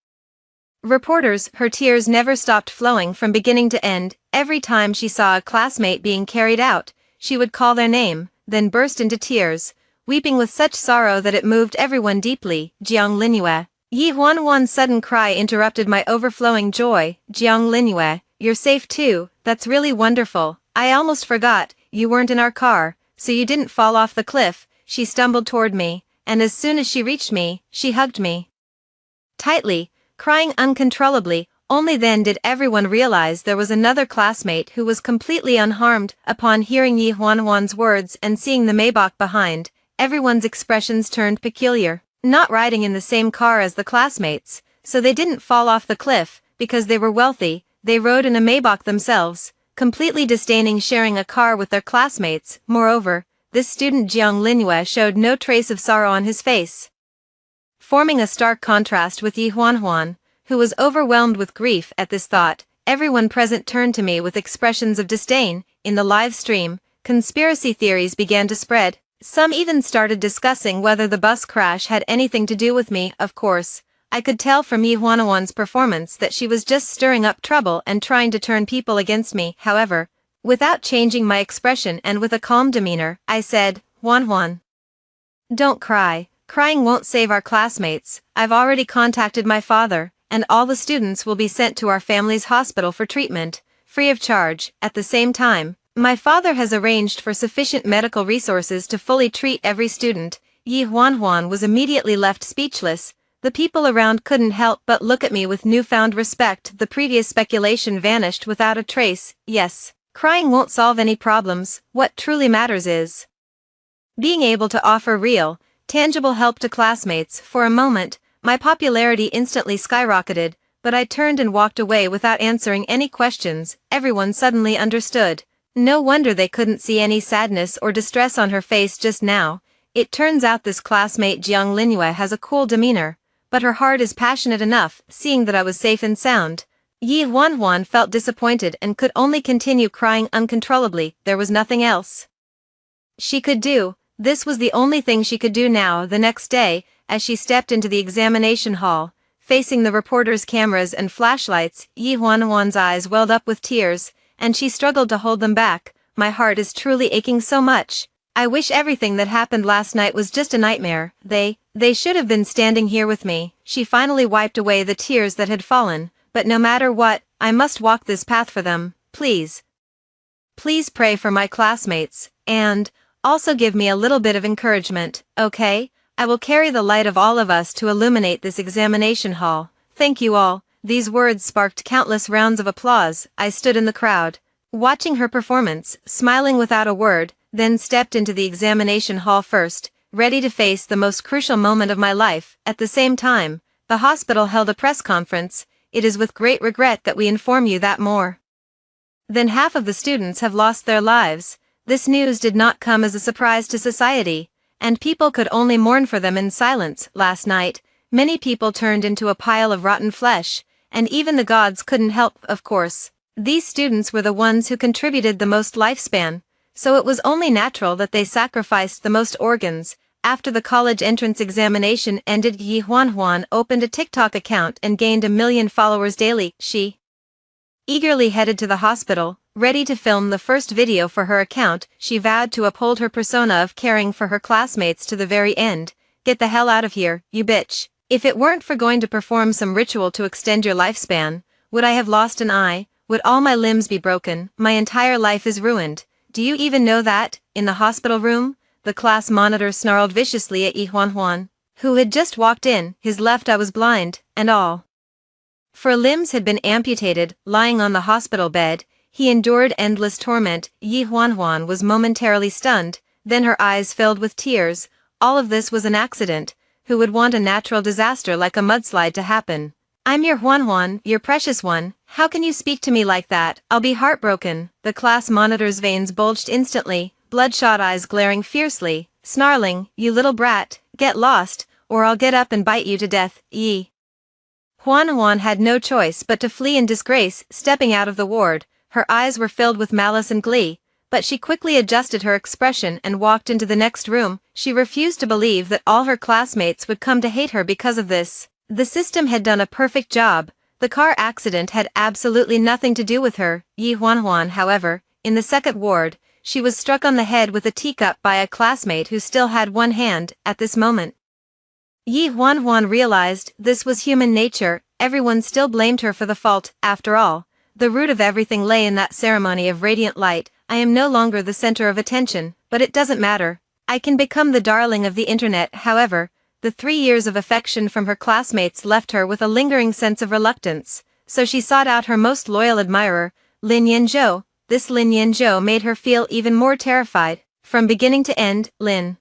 reporters, her tears never stopped flowing from beginning to end. Every time she saw a classmate being carried out, she would call their name, then burst into tears, weeping with such sorrow that it moved everyone deeply. Jiang Linyue. Yi Huanhuan's sudden cry interrupted my overflowing joy. "Jiang Linyue, you're safe too, that's really wonderful. I almost forgot, you weren't in our car, so you didn't fall off the cliff." She stumbled toward me, and as soon as she reached me, she hugged me tightly, crying uncontrollably. Only then did everyone realize there was another classmate who was completely unharmed. Upon hearing Yi Huanhuan's words and seeing the Maybach behind, everyone's expressions turned peculiar. Not riding in the same car as the classmates, so they didn't fall off the cliff, because they were wealthy, they rode in a Maybach themselves, completely disdaining sharing a car with their classmates. Moreover, this student Jiang Linyue showed no trace of sorrow on his face, forming a stark contrast with Yi Huanhuan, who was overwhelmed with grief at this thought. Everyone present turned to me with expressions of disdain. In the live stream, conspiracy theories began to spread. Some even started discussing whether the bus crash had anything to do with me. Of course, I could tell from Yi Huanhuan's performance that she was just stirring up trouble and trying to turn people against me. However, without changing my expression and with a calm demeanor, I said, "Huanhuan, don't cry. Crying won't save our classmates. I've already contacted my father, and all the students will be sent to our family's hospital for treatment, free of charge. At the same time, my father has arranged for sufficient medical resources to fully treat every student." Yi Huanhuan was immediately left speechless. The people around couldn't help but look at me with newfound respect. The previous speculation vanished without a trace. Yes, crying won't solve any problems. What truly matters is being able to offer real, tangible help to classmates. For a moment, my popularity instantly skyrocketed, but I turned and walked away without answering any questions. Everyone suddenly understood. No wonder they couldn't see any sadness or distress on her face just now. It turns out this classmate Jiang Linyue has a cool demeanor, but her heart is passionate enough, seeing that I was safe and sound. Yi Huanhuan felt disappointed and could only continue crying uncontrollably. There was nothing else she could do. This was the only thing she could do now. The next day, as she stepped into the examination hall, facing the reporters' cameras and flashlights, Yi Huanhuan's eyes welled up with tears, and she struggled to hold them back. My heart is truly aching so much. I wish everything that happened last night was just a nightmare. They should have been standing here with me. She finally wiped away the tears that had fallen, but no matter what, I must walk this path for them. Please. Please pray for my classmates, and also give me a little bit of encouragement, okay? I will carry the light of all of us to illuminate this examination hall. Thank you all. These words sparked countless rounds of applause. I stood in the crowd, watching her performance, smiling without a word, then stepped into the examination hall first, ready to face the most crucial moment of my life. At the same time, the hospital held a press conference. It is with great regret that we inform you that more than half of the students have lost their lives. This news did not come as a surprise to society, and people could only mourn for them in silence. Last night, many people turned into a pile of rotten flesh, and even the gods couldn't help, of course. These students were the ones who contributed the most lifespan, so it was only natural that they sacrificed the most organs. After the college entrance examination ended, Yi Huanhuan opened a TikTok account and gained 1 million followers daily. She eagerly headed to the hospital, ready to film the first video for her account. She vowed to uphold her persona of caring for her classmates to the very end. Get the hell out of here, you bitch. If it weren't for going to perform some ritual to extend your lifespan, would I have lost an eye? Would all my limbs be broken? My entire life is ruined. Do you even know that? In the hospital room, the class monitor snarled viciously at Yi Huanhuan, who had just walked in. His left eye was blind, and all four limbs had been amputated. Lying on the hospital bed, he endured endless torment. Yi Huanhuan was momentarily stunned, then her eyes filled with tears. All of this was an accident. Who would want a natural disaster like a mudslide to happen? I'm your Huanhuan, your precious one. How can you speak to me like that? I'll be heartbroken. The class monitor's veins bulged instantly, bloodshot eyes glaring fiercely, snarling, you little brat, get lost, or I'll get up and bite you to death. Yi Huanhuan had no choice but to flee in disgrace. Stepping out of the ward, her eyes were filled with malice and glee, but she quickly adjusted her expression and walked into the next room. She refused to believe that all her classmates would come to hate her because of this. The system had done a perfect job. The car accident had absolutely nothing to do with her. Yi Huanhuan, however, in the second ward, she was struck on the head with a teacup by a classmate who still had one hand. At this moment, Yi Huanhuan realized this was human nature. Everyone still blamed her for the fault. After all, the root of everything lay in that ceremony of radiant light. I am no longer the center of attention, but it doesn't matter. I can become the darling of the internet. However, the 3 years of affection from her classmates left her with a lingering sense of reluctance, so she sought out her most loyal admirer, Lin Yanzhou. This Lin Yanzhou made her feel even more terrified. From beginning to end, Lin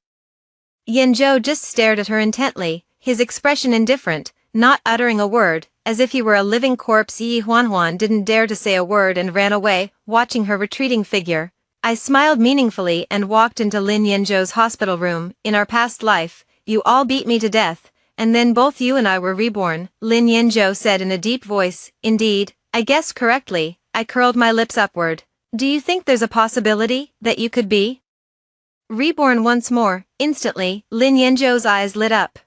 Yanzhou just stared at her intently, his expression indifferent, not uttering a word, as if he were a living corpse. Yi Huanhuan didn't dare to say a word and ran away, watching her retreating figure. I smiled meaningfully and walked into Lin Yanzhou's hospital room. In our past life, you all beat me to death, and then both you and I were reborn, Lin Yanzhou said in a deep voice. Indeed, I guessed correctly. I curled my lips upward. Do you think there's a possibility that you could be reborn once more? Instantly, Lin Yanzhou's eyes lit up,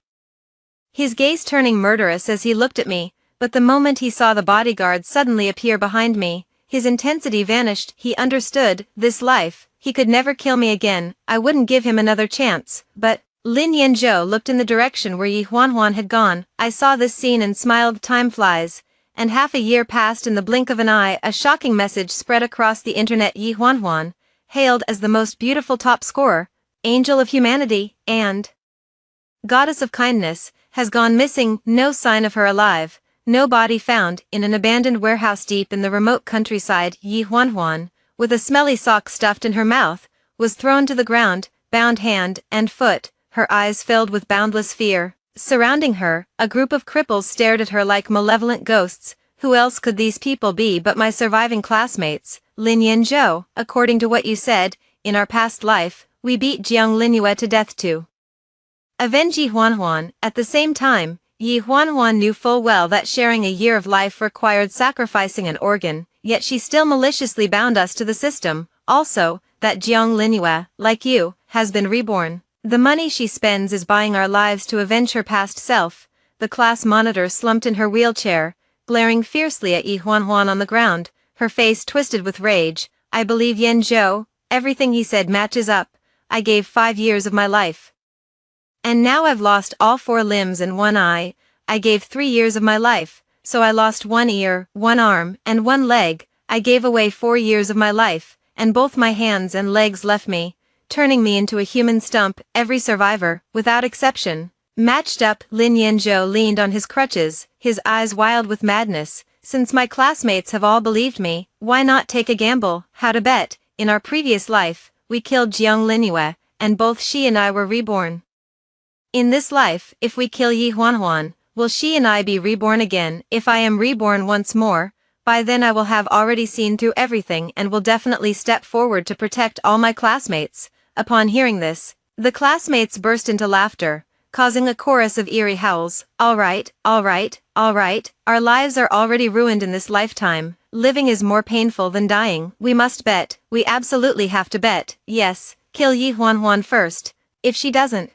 his gaze turning murderous as he looked at me, but the moment he saw the bodyguard suddenly appear behind me, his intensity vanished. He understood, this life, he could never kill me again. I wouldn't give him another chance. But Lin Yanzhou looked in the direction where Yi Huanhuan had gone. I saw this scene and smiled. Time flies, and half a year passed in the blink of an eye. A shocking message spread across the internet. Yi Huanhuan, hailed as the most beautiful top scorer, angel of humanity, and goddess of kindness, has gone missing. No sign of her alive, no body found. In an abandoned warehouse deep in the remote countryside, Yi Huanhuan, with a smelly sock stuffed in her mouth, was thrown to the ground, bound hand and foot, her eyes filled with boundless fear. Surrounding her, a group of cripples stared at her like malevolent ghosts. Who else could these people be but my surviving classmates? Lin Yanzhou, according to what you said, in our past life, we beat Jiang Linyue to death too. Avenge Yi Huan. At the same time, Yi Huan knew full well that sharing a year of life required sacrificing an organ, yet she still maliciously bound us to the system. Also, that Jiang Linyue, like you, has been reborn. The money she spends is buying our lives to avenge her past self. The class monitor slumped in her wheelchair, glaring fiercely at Yi Huan on the ground, her face twisted with rage. I believe Yan Zhou, everything he said matches up. I gave 5 years of my life. And now I've lost all 4 limbs and 1 eye. I gave 3 years of my life, so I lost 1 ear, 1 arm, and 1 leg. I gave away 4 years of my life, and both my hands and legs left me, turning me into a human stump. Every survivor, without exception, matched up. Lin Yanzhou leaned on his crutches, his eyes wild with madness. Since my classmates have all believed me, why not take a gamble? How to bet? In our previous life, we killed Jiang Linyue, and both she and I were reborn. In this life, if we kill Yi Huan, will she and I be reborn again? If I am reborn once more, by then I will have already seen through everything and will definitely step forward to protect all my classmates. Upon hearing this, the classmates burst into laughter, causing a chorus of eerie howls. All right, our lives are already ruined in this lifetime. Living is more painful than dying. We must bet. We absolutely have to bet. Yes, kill Yi Huan first. If she doesn't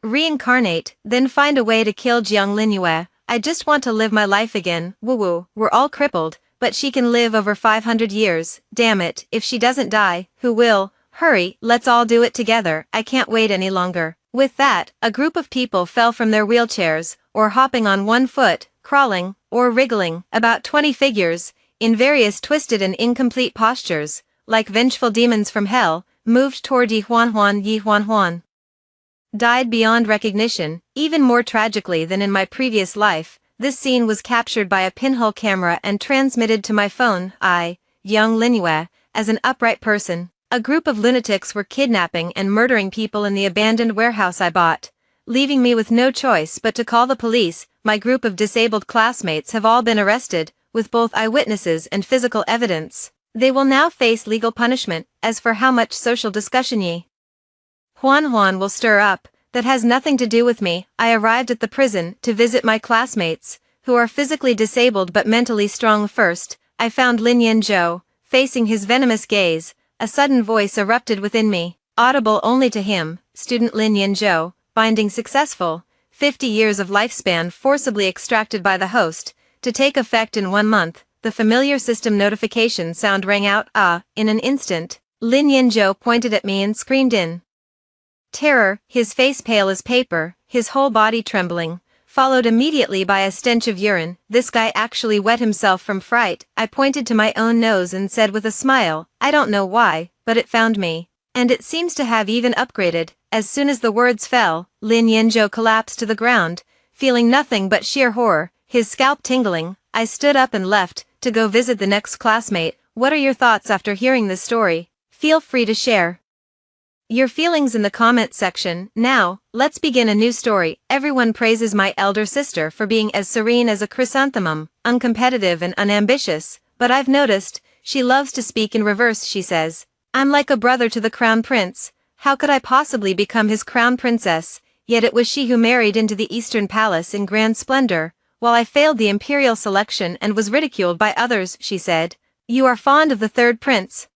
reincarnate, then find a way to kill Jiang Linyue. I just want to live my life again. Woo, we're all crippled, but she can live over 500 years. Damn it, if she doesn't die, who will? Hurry, let's all do it together. I can't wait any longer. With that, a group of people fell from their wheelchairs, or hopping on 1 foot, crawling, or wriggling. About 20 figures, in various twisted and incomplete postures, like vengeful demons from hell, moved toward Yi Huan. Died beyond recognition. Even more tragically than in my previous life, this scene was captured by a pinhole camera and transmitted to my phone. I, Jiang Linyue, as an upright person. A group of lunatics were kidnapping and murdering people in the abandoned warehouse I bought, leaving me with no choice but to call the police. My group of disabled classmates have all been arrested, with both eyewitnesses and physical evidence. They will now face legal punishment. As for how much social discussion Yi Huan will stir up, that has nothing to do with me. I arrived at the prison to visit my classmates, who are physically disabled but mentally strong. First, I found Lin Yanzhou, facing his venomous gaze. A sudden voice erupted within me, audible only to him. Student Lin Yanzhou, binding successful, 50 years of lifespan forcibly extracted by the host, to take effect in 1 month. The familiar system notification sound rang out. In an instant, Lin Yanzhou pointed at me and screamed in terror, his face pale as paper, his whole body trembling, followed immediately by a stench of urine. This guy actually wet himself from fright. I pointed to my own nose and said with a smile, I don't know why, but it found me. And it seems to have even upgraded. As soon as the words fell, Lin Yanzhou collapsed to the ground, feeling nothing but sheer horror, his scalp tingling. I stood up and left, to go visit the next classmate. What are your thoughts after hearing this story? Feel free to share your feelings in the comment section. Now, let's begin a new story. Everyone praises my elder sister for being as serene as a chrysanthemum, uncompetitive and unambitious, but I've noticed, she loves to speak in reverse. She says, I'm like a brother to the crown prince. How could I possibly become his crown princess? Yet it was she who married into the Eastern Palace in grand splendor, while I failed the imperial selection and was ridiculed by others. She said, you are fond of the third prince.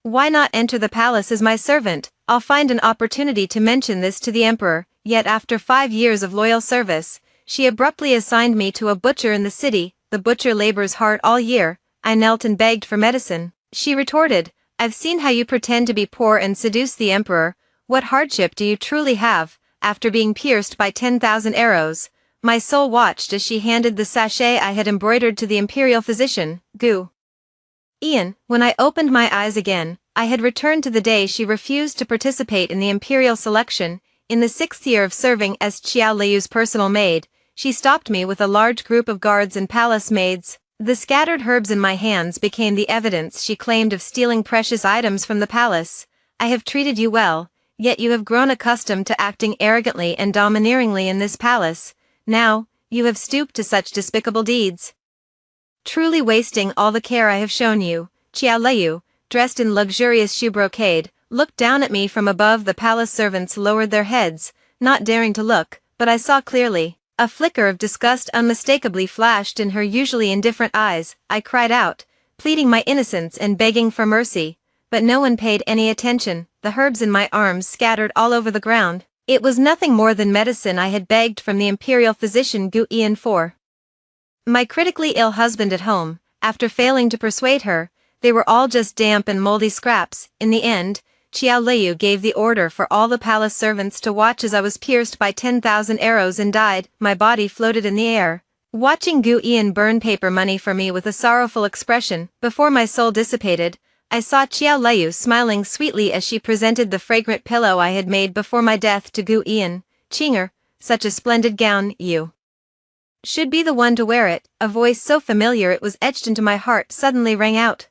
Why not enter the palace as my servant? I'll find an opportunity to mention this to the emperor. Yet after 5 years of loyal service, she abruptly assigned me to a butcher in the city. The butcher labors hard all year. I knelt and begged for medicine. She retorted, I've seen how you pretend to be poor and seduce the emperor. What hardship do you truly have? After being pierced by 10,000 arrows, my soul watched as she handed the sachet I had embroidered to the imperial physician. Gu Ian, when I opened my eyes again, I had returned to the day she refused to participate in the imperial selection. In the 6th year of serving as Qiao Liu's personal maid, she stopped me with a large group of guards and palace maids. The scattered herbs in my hands became the evidence she claimed of stealing precious items from the palace. I have treated you well, yet you have grown accustomed to acting arrogantly and domineeringly in this palace. Now, you have stooped to such despicable deeds, truly wasting all the care I have shown you. Qiao Liu, dressed in luxurious shoe brocade, looked down at me from above. The palace servants lowered their heads, not daring to look, but I saw clearly. A flicker of disgust unmistakably flashed in her usually indifferent eyes. I cried out, pleading my innocence and begging for mercy, but no one paid any attention. The herbs in my arms scattered all over the ground. It was nothing more than medicine I had begged from the imperial physician Gu Ian for my critically ill husband at home. After failing to persuade her, they were all just damp and moldy scraps. In the end, Qiao Liu gave the order for all the palace servants to watch as I was pierced by 10,000 arrows and died. My body floated in the air, watching Gu Ian burn paper money for me with a sorrowful expression. Before my soul dissipated, I saw Qiao Liu smiling sweetly as she presented the fragrant pillow I had made before my death to Gu Ian. Chinger, such a splendid gown, you should be the one to wear it. A voice so familiar it was etched into my heart suddenly rang out.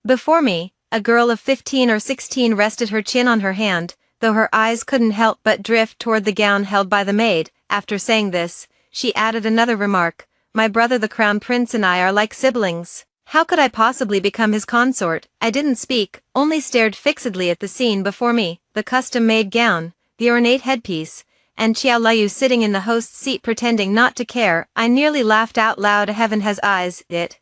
Before me, a girl of 15 or 16 rested her chin on her hand, though her eyes couldn't help but drift toward the gown held by the maid. After saying this, she added another remark. My brother the crown prince and I are like siblings. How could I possibly become his consort? I didn't speak, only stared fixedly at the scene before me, the custom-made gown, the ornate headpiece, and Qiao Liu sitting in the host's seat pretending not to care. I nearly laughed out loud. Heaven has eyes, it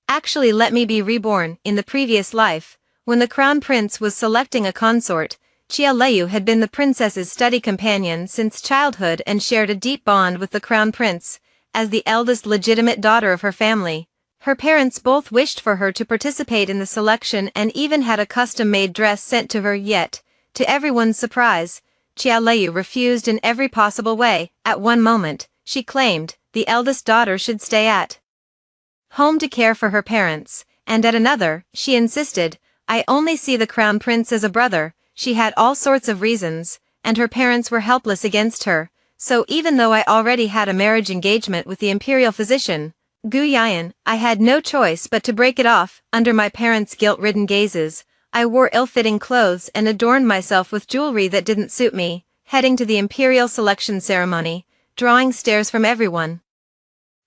actually let me be reborn. In the previous life, when the crown prince was selecting a consort, Qiao Liu had been the princess's study companion since childhood and shared a deep bond with the crown prince. As the eldest legitimate daughter of her family, her parents both wished for her to participate in the selection and even had a custom-made dress sent to her. Yet, to everyone's surprise, Qiao Liu refused in every possible way. At one moment, she claimed the eldest daughter should stay at home to care for her parents, and at another, she insisted, I only see the crown prince as a brother. She had all sorts of reasons, and her parents were helpless against her, so even though I already had a marriage engagement with the imperial physician, Gu Yan, I had no choice but to break it off. Under my parents' guilt-ridden gazes, I wore ill-fitting clothes and adorned myself with jewelry that didn't suit me, heading to the imperial selection ceremony, drawing stares from everyone.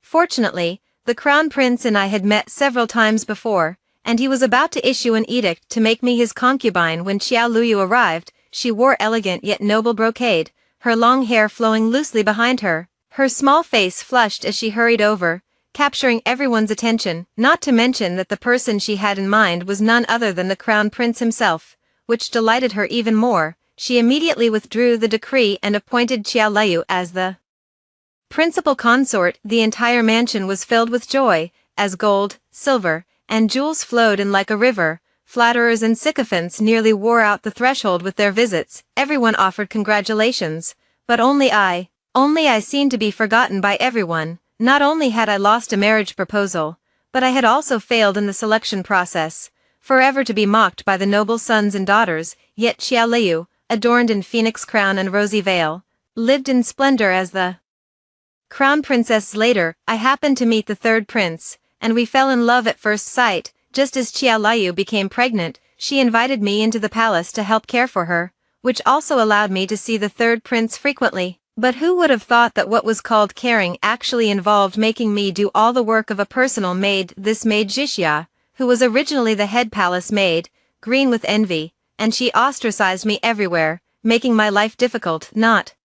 Fortunately, the crown prince and I had met several times before, and he was about to issue an edict to make me his concubine when Qiao Liu arrived. She wore elegant yet noble brocade, her long hair flowing loosely behind her, her small face flushed as she hurried over, capturing everyone's attention, not to mention that the person she had in mind was none other than the crown prince himself, which delighted her even more. She immediately withdrew the decree and appointed Qiao Liu as the principal consort. The entire mansion was filled with joy, as gold, silver, and jewels flowed in like a river. Flatterers and sycophants nearly wore out the threshold with their visits. Everyone offered congratulations, but only I seemed to be forgotten by everyone. Not only had I lost a marriage proposal, but I had also failed in the selection process, forever to be mocked by the noble sons and daughters. Yet Qiao Liu, adorned in phoenix crown and rosy veil, lived in splendor as the crown princess. Later, I happened to meet the third prince, and we fell in love at first sight. Just as Qiao Liu became pregnant, she invited me into the palace to help care for her, which also allowed me to see the third prince frequently. But who would have thought that what was called caring actually involved making me do all the work of a personal maid? This maid Jixia, who was originally the head palace maid, green with envy, and she ostracized me everywhere, making my life difficult, not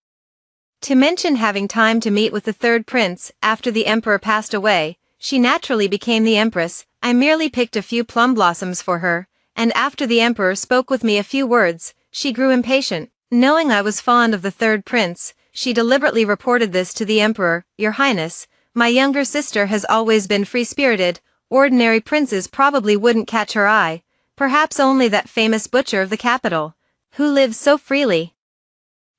to mention having time to meet with the third prince. After the emperor passed away, she naturally became the empress. I merely picked a few plum blossoms for her, and after the emperor spoke with me a few words, she grew impatient. Knowing I was fond of the third prince, she deliberately reported this to the emperor. Your Highness, my younger sister has always been free-spirited. Ordinary princes probably wouldn't catch her eye, perhaps only that famous butcher of the capital, who lives so freely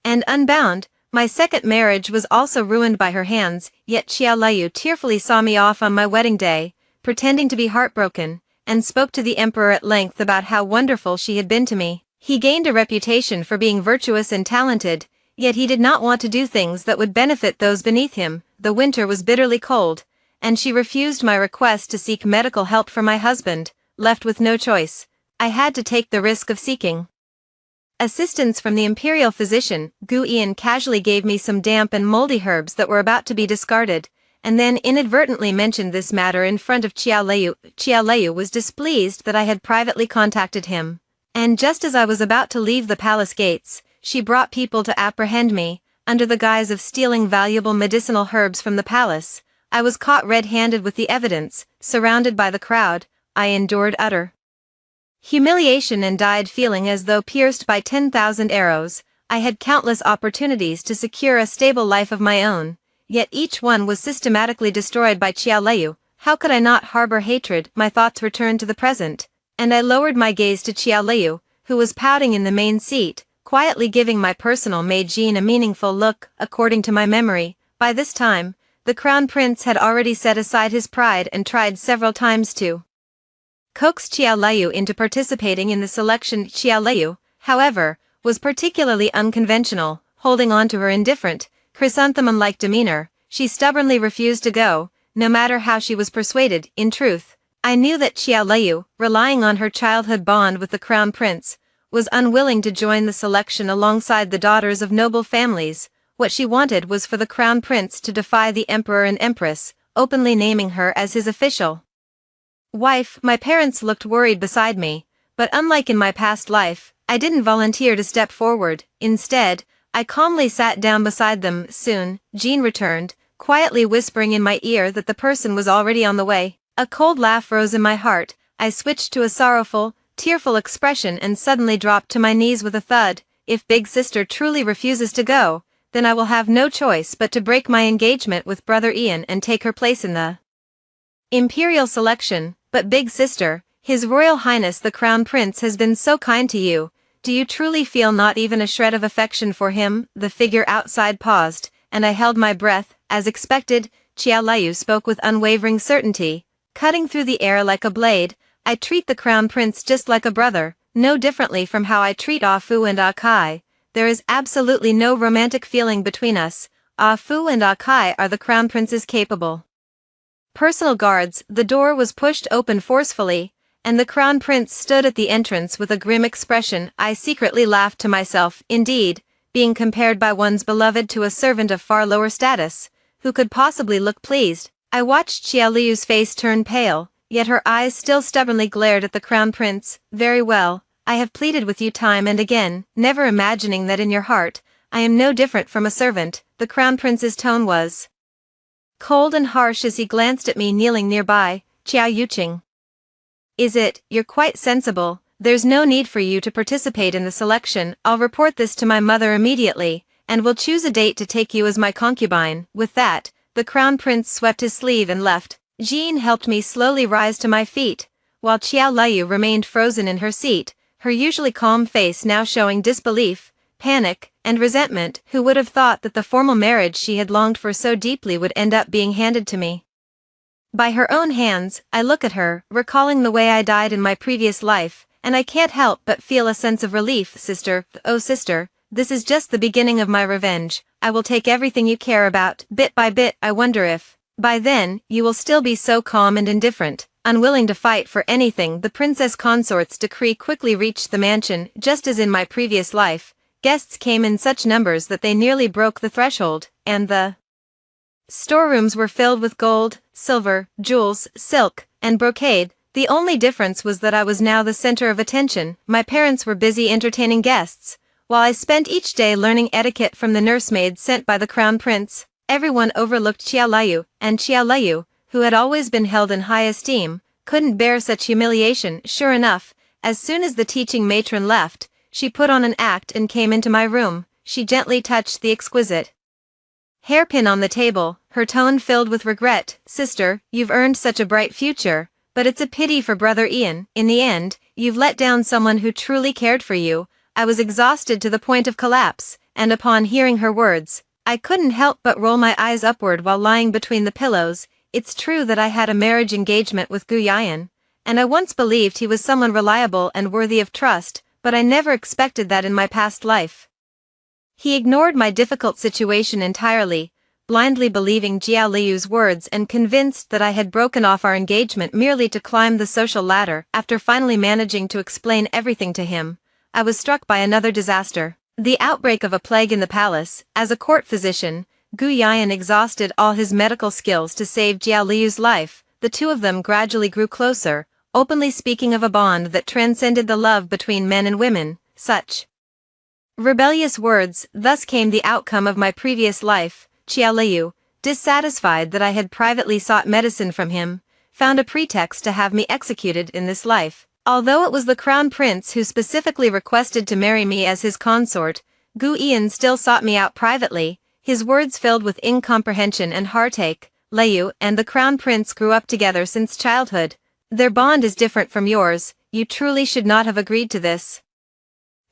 and unbound. My second marriage was also ruined by her hands. Yet Qiao Liu tearfully saw me off on my wedding day, pretending to be heartbroken, and spoke to the emperor at length about how wonderful she had been to me. He gained a reputation for being virtuous and talented, yet he did not want to do things that would benefit those beneath him. The winter was bitterly cold, and she refused my request to seek medical help for my husband. Left with no choice, I had to take the risk of seeking assistance from the imperial physician. Gu Ian casually gave me some damp and moldy herbs that were about to be discarded, and then inadvertently mentioned this matter in front of Qiao Liu. Qiao Liu was displeased that I had privately contacted him, and just as I was about to leave the palace gates, she brought people to apprehend me, under the guise of stealing valuable medicinal herbs from the palace. I was caught red-handed with the evidence, surrounded by the crowd. I endured utter humiliation and died feeling as though pierced by 10,000 arrows. I had countless opportunities to secure a stable life of my own, yet each one was systematically destroyed by Qiao Liu. How could I not harbor hatred? My thoughts returned to the present, and I lowered my gaze to Qiao Liu, who was pouting in the main seat, quietly giving my personal maid Jean a meaningful look. According to my memory, by this time, the crown prince had already set aside his pride and tried several times to coax Qiao Liu into participating in the selection. Qiao Liu, however, was particularly unconventional, holding on to her indifferent, chrysanthemum-like demeanor. She stubbornly refused to go, no matter how she was persuaded. In truth, I knew that Qiao Liu, relying on her childhood bond with the crown prince, was unwilling to join the selection alongside the daughters of noble families. What she wanted was for the crown prince to defy the emperor and empress, openly naming her as his official wife. My parents looked worried beside me, but unlike in my past life, I didn't volunteer to step forward. Instead, I calmly sat down beside them. Soon, Jean returned, quietly whispering in my ear that the person was already on the way. A cold laugh rose in my heart. I switched to a sorrowful, tearful expression and suddenly dropped to my knees with a thud. If big sister truly refuses to go, then I will have no choice but to break my engagement with brother Ian and take her place in the imperial selection. But big sister, His Royal Highness the Crown Prince has been so kind to you. Do you truly feel not even a shred of affection for him? The figure outside paused, and I held my breath. As expected, Qiao Liu spoke with unwavering certainty, cutting through the air like a blade. I treat the Crown Prince just like a brother, no differently from how I treat Ah Fu and Ah Kai. There is absolutely no romantic feeling between us. Ah Fu and Ah Kai are the Crown Prince's capable personal guards. The door was pushed open forcefully, and the Crown Prince stood at the entrance with a grim expression. I secretly laughed to myself. Indeed, being compared by one's beloved to a servant of far lower status, who could possibly look pleased? I watched Qiao Liu's face turn pale, yet her eyes still stubbornly glared at the Crown Prince. Very well, I have pleaded with you time and again, never imagining that in your heart, I am no different from a servant. The Crown Prince's tone was cold and harsh as he glanced at me kneeling nearby. Qiao Yuqing, you're quite sensible. There's no need for you to participate in the selection. I'll report this to my mother immediately, and will choose a date to take you as my concubine. With that, the Crown Prince swept his sleeve and left. Jean helped me slowly rise to my feet, while Qiao Liu remained frozen in her seat, her usually calm face now showing disbelief, panic, and resentment. Who would have thought that the formal marriage she had longed for so deeply would end up being handed to me by her own hands? I look at her, recalling the way I died in my previous life, and I can't help but feel a sense of relief. Sister, oh sister, this is just the beginning of my revenge. I will take everything you care about, bit by bit. I wonder if, by then, you will still be so calm and indifferent, unwilling to fight for anything. The princess consort's decree quickly reached the mansion. Just as in my previous life, guests came in such numbers that they nearly broke the threshold, and the storerooms were filled with gold, silver, jewels, silk, and brocade. The only difference was that I was now the center of attention. My parents were busy entertaining guests, while I spent each day learning etiquette from the nursemaids sent by the Crown Prince. Everyone overlooked Qiao Liu, and Qiao Liu, who had always been held in high esteem, couldn't bear such humiliation. Sure enough, as soon as the teaching matron left, she put on an act and came into my room. She gently touched the exquisite hairpin on the table, her tone filled with regret. Sister, you've earned such a bright future, but it's a pity for brother Ian. In the end, you've let down someone who truly cared for you. I was exhausted to the point of collapse, and upon hearing her words, I couldn't help but roll my eyes upward while lying between the pillows. It's true that I had a marriage engagement with Gu Yan, and I once believed he was someone reliable and worthy of trust, but I never expected that in my past life. He ignored my difficult situation entirely, blindly believing Qiao Liu's words and convinced that I had broken off our engagement merely to climb the social ladder. After finally managing to explain everything to him, I was struck by another disaster. The outbreak of a plague in the palace. As a court physician, Gu Yan exhausted all his medical skills to save Qiao Liu's life. The two of them gradually grew closer, openly speaking of a bond that transcended the love between men and women. Such Rebellious words, thus came the outcome of my previous life. Qiaoliu, dissatisfied that I had privately sought medicine from him, found a pretext to have me executed in this life. Although it was the crown prince who specifically requested to marry me as his consort, Gu Ian still sought me out privately, his words filled with incomprehension and heartache. Liu and the crown prince grew up together since childhood. Their bond is different from yours, you truly should not have agreed to this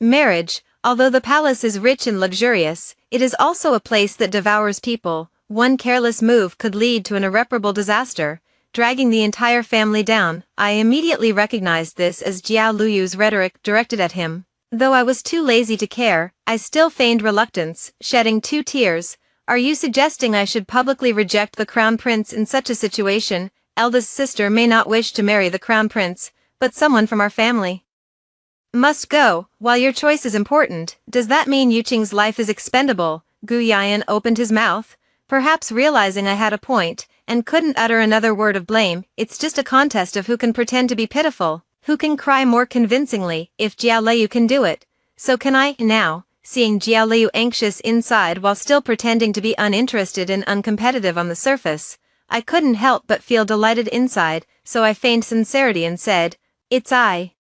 marriage. Although the palace is rich and luxurious, it is also a place that devours people. One careless move could lead to an irreparable disaster, dragging the entire family down. I immediately recognized this as Jiao Luyu's rhetoric directed at him. Though I was too lazy to care, I still feigned reluctance, shedding 2 tears. Are you suggesting I should publicly reject the crown prince in such a situation? Eldest sister may not wish to marry the crown prince, but someone from our family must go. While your choice is important, does that mean Yuqing's life is expendable? Gu Yan opened his mouth, perhaps realizing I had a point, and couldn't utter another word of blame. It's just a contest of who can pretend to be pitiful, who can cry more convincingly. If Jiao Liu can do it, so can I. Now, seeing Jiao Liu anxious inside while still pretending to be uninterested and uncompetitive on the surface, I couldn't help but feel delighted inside, so I feigned sincerity and said, "It's I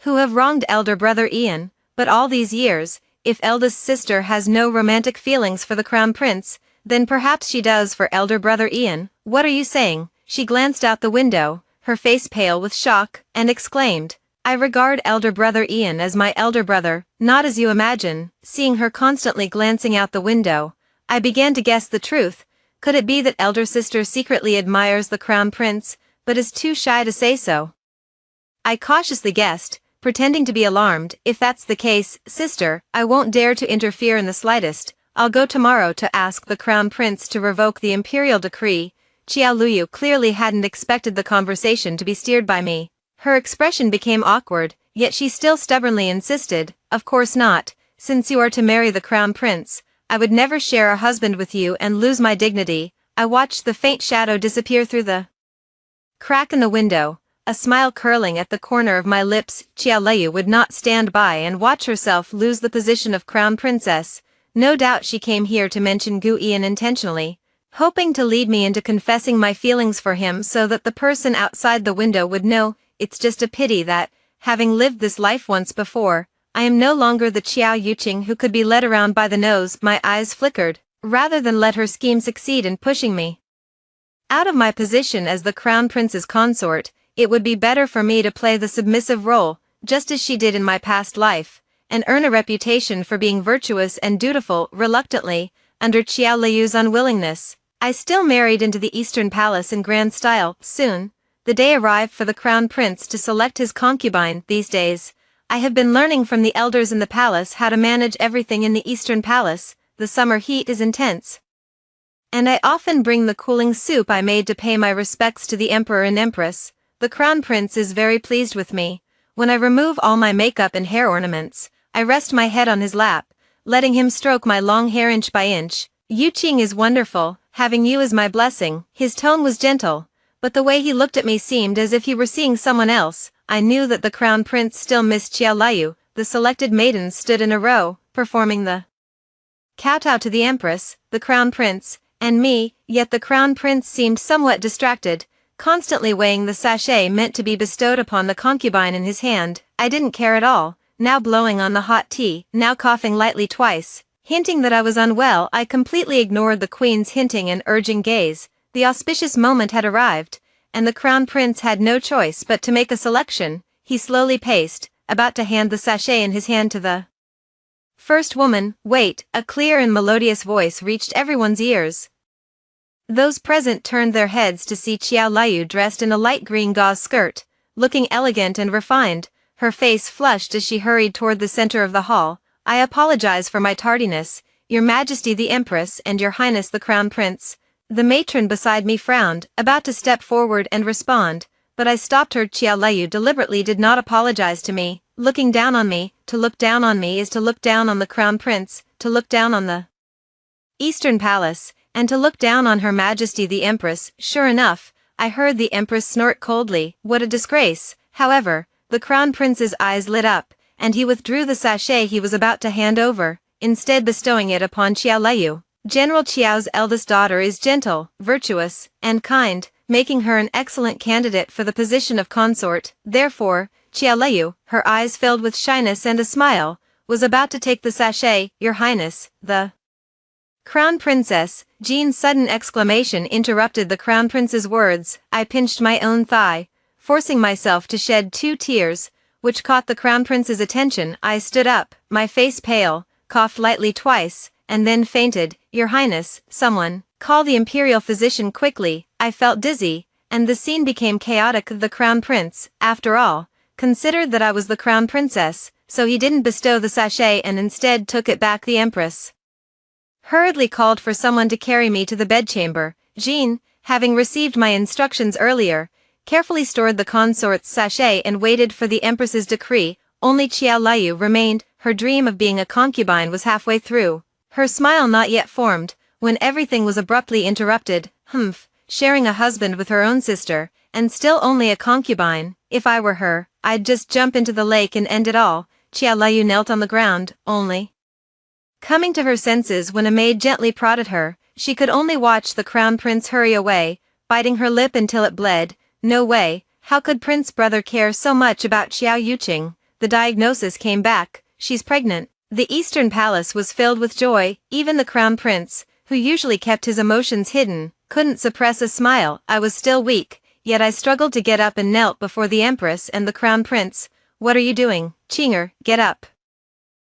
who have wronged elder brother Ian, but all these years, if eldest sister has no romantic feelings for the crown prince, then perhaps she does for elder brother Ian. What are you saying?" She glanced out the window, her face pale with shock, and exclaimed, "I regard elder brother Ian as my elder brother, not as you imagine." Seeing her constantly glancing out the window, I began to guess the truth. Could it be that elder sister secretly admires the crown prince, but is too shy to say so? I cautiously guessed, pretending to be alarmed. "If that's the case, sister, I won't dare to interfere in the slightest. I'll go tomorrow to ask the crown prince to revoke the imperial decree." Qiao Luyu clearly hadn't expected the conversation to be steered by me. Her expression became awkward, yet she still stubbornly insisted, "Of course not. Since you are to marry the crown prince, I would never share a husband with you and lose my dignity." I watched the faint shadow disappear through the crack in the window, a smile curling at the corner of my lips. Qiao Liu would not stand by and watch herself lose the position of crown princess. No doubt she came here to mention Gu Ian intentionally, hoping to lead me into confessing my feelings for him so that the person outside the window would know. It's just a pity that, having lived this life once before, I am no longer the Qiao Yuqing who could be led around by the nose. My eyes flickered. Rather than let her scheme succeed in pushing me out of my position as the crown prince's consort, it would be better for me to play the submissive role, just as she did in my past life, and earn a reputation for being virtuous and dutiful. Reluctantly, under Qiao Liu's unwillingness, I still married into the Eastern Palace in grand style. Soon, the day arrived for the crown prince to select his concubine. These days, I have been learning from the elders in the palace how to manage everything in the Eastern Palace. The summer heat is intense, and I often bring the cooling soup I made to pay my respects to the emperor and empress. The crown prince is very pleased with me. When I remove all my makeup and hair ornaments, I rest my head on his lap, letting him stroke my long hair inch by inch. "Yuqing is wonderful, having you as my blessing." His tone was gentle, but the way he looked at me seemed as if he were seeing someone else. I knew that the crown prince still missed Qiao Liu. The selected maidens stood in a row, performing the kowtow to the empress, the crown prince, and me, yet the crown prince seemed somewhat distracted, constantly weighing the sachet meant to be bestowed upon the concubine in his hand. I didn't care at all, now blowing on the hot tea, now coughing lightly twice, hinting that I was unwell. I completely ignored the queen's hinting and urging gaze. The auspicious moment had arrived, and the crown prince had no choice but to make a selection. He slowly paced, about to hand the sachet in his hand to the first woman. "Wait," a clear and melodious voice reached everyone's ears. Those present turned their heads to see Qiao Liu dressed in a light green gauze skirt, looking elegant and refined, her face flushed as she hurried toward the center of the hall. "I apologize for my tardiness, Your Majesty the Empress and Your Highness the Crown Prince." The matron beside me frowned, about to step forward and respond, but I stopped her. "Qiao Liu deliberately did not apologize to me. Looking down on me, to look down on me is to look down on the Crown Prince, to look down on the Eastern Palace, and to look down on Her Majesty the Empress." Sure enough, I heard the Empress snort coldly. What a disgrace! However, the Crown Prince's eyes lit up, and he withdrew the sachet he was about to hand over, instead bestowing it upon Qiao Liu. General Qiao's eldest daughter is gentle, virtuous, and kind, making her an excellent candidate for the position of consort. Therefore, Qiao Liu, her eyes filled with shyness and a smile, was about to take the sachet. Your Highness, the Crown Princess. Jean's sudden exclamation interrupted the Crown Prince's words. I pinched my own thigh, forcing myself to shed 2 tears, which caught the Crown Prince's attention. I stood up, my face pale, coughed lightly twice, and then fainted. Your Highness, someone, call the Imperial physician quickly. I felt dizzy, and the scene became chaotic. The Crown Prince, after all, considered that I was the Crown Princess, so he didn't bestow the sachet and instead took it back. The Empress hurriedly called for someone to carry me to the bedchamber. Jean, having received my instructions earlier, carefully stored the consort's sachet and waited for the Empress's decree. Only Qiao Liu remained. Her dream of being a concubine was halfway through, her smile not yet formed, when everything was abruptly interrupted. Sharing a husband with her own sister, and still only a concubine. If I were her, I'd just jump into the lake and end it all. Qiao Liu knelt on the ground, only coming to her senses when a maid gently prodded her. She could only watch the Crown Prince hurry away, biting her lip until it bled. No way, how could Prince Brother care so much about Xiao Yuqing? The diagnosis came back, she's pregnant. The Eastern Palace was filled with joy. Even the Crown Prince, who usually kept his emotions hidden, couldn't suppress a smile. I was still weak, yet I struggled to get up and knelt before the Empress and the Crown Prince. What are you doing? Qinger, get up.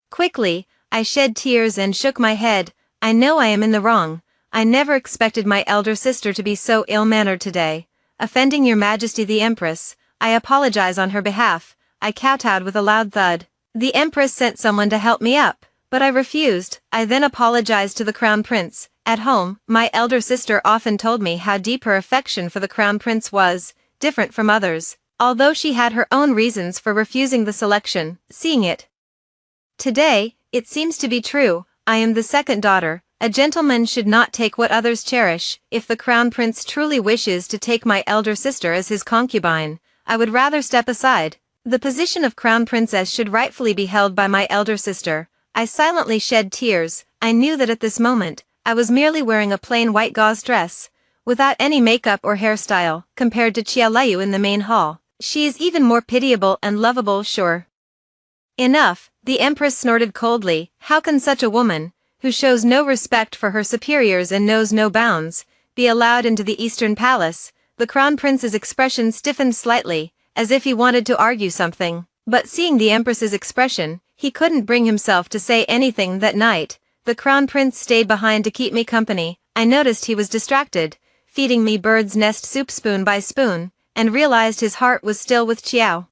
Quickly, I shed tears and shook my head. I know I am in the wrong. I never expected my elder sister to be so ill-mannered today. Offending your Majesty the Empress, I apologize on her behalf. I kowtowed with a loud thud. The Empress sent someone to help me up, but I refused. I then apologized to the Crown Prince. At home, my elder sister often told me how deep her affection for the Crown Prince was, different from others, although she had her own reasons for refusing the selection. Seeing it today, it seems to be true. I am the second daughter. A gentleman should not take what others cherish. If the Crown Prince truly wishes to take my elder sister as his concubine, I would rather step aside. The position of Crown Princess should rightfully be held by my elder sister. I silently shed tears. I knew that at this moment, I was merely wearing a plain white gauze dress, without any makeup or hairstyle, compared to Qiao Liu in the main hall. She is even more pitiable and lovable. Sure enough, the Empress snorted coldly. How can such a woman, who shows no respect for her superiors and knows no bounds, be allowed into the Eastern Palace? The Crown Prince's expression stiffened slightly, as if he wanted to argue something, but seeing the Empress's expression, he couldn't bring himself to say anything. That night, the Crown Prince stayed behind to keep me company. I noticed he was distracted, feeding me bird's nest soup spoon by spoon, and realized his heart was still with Qiao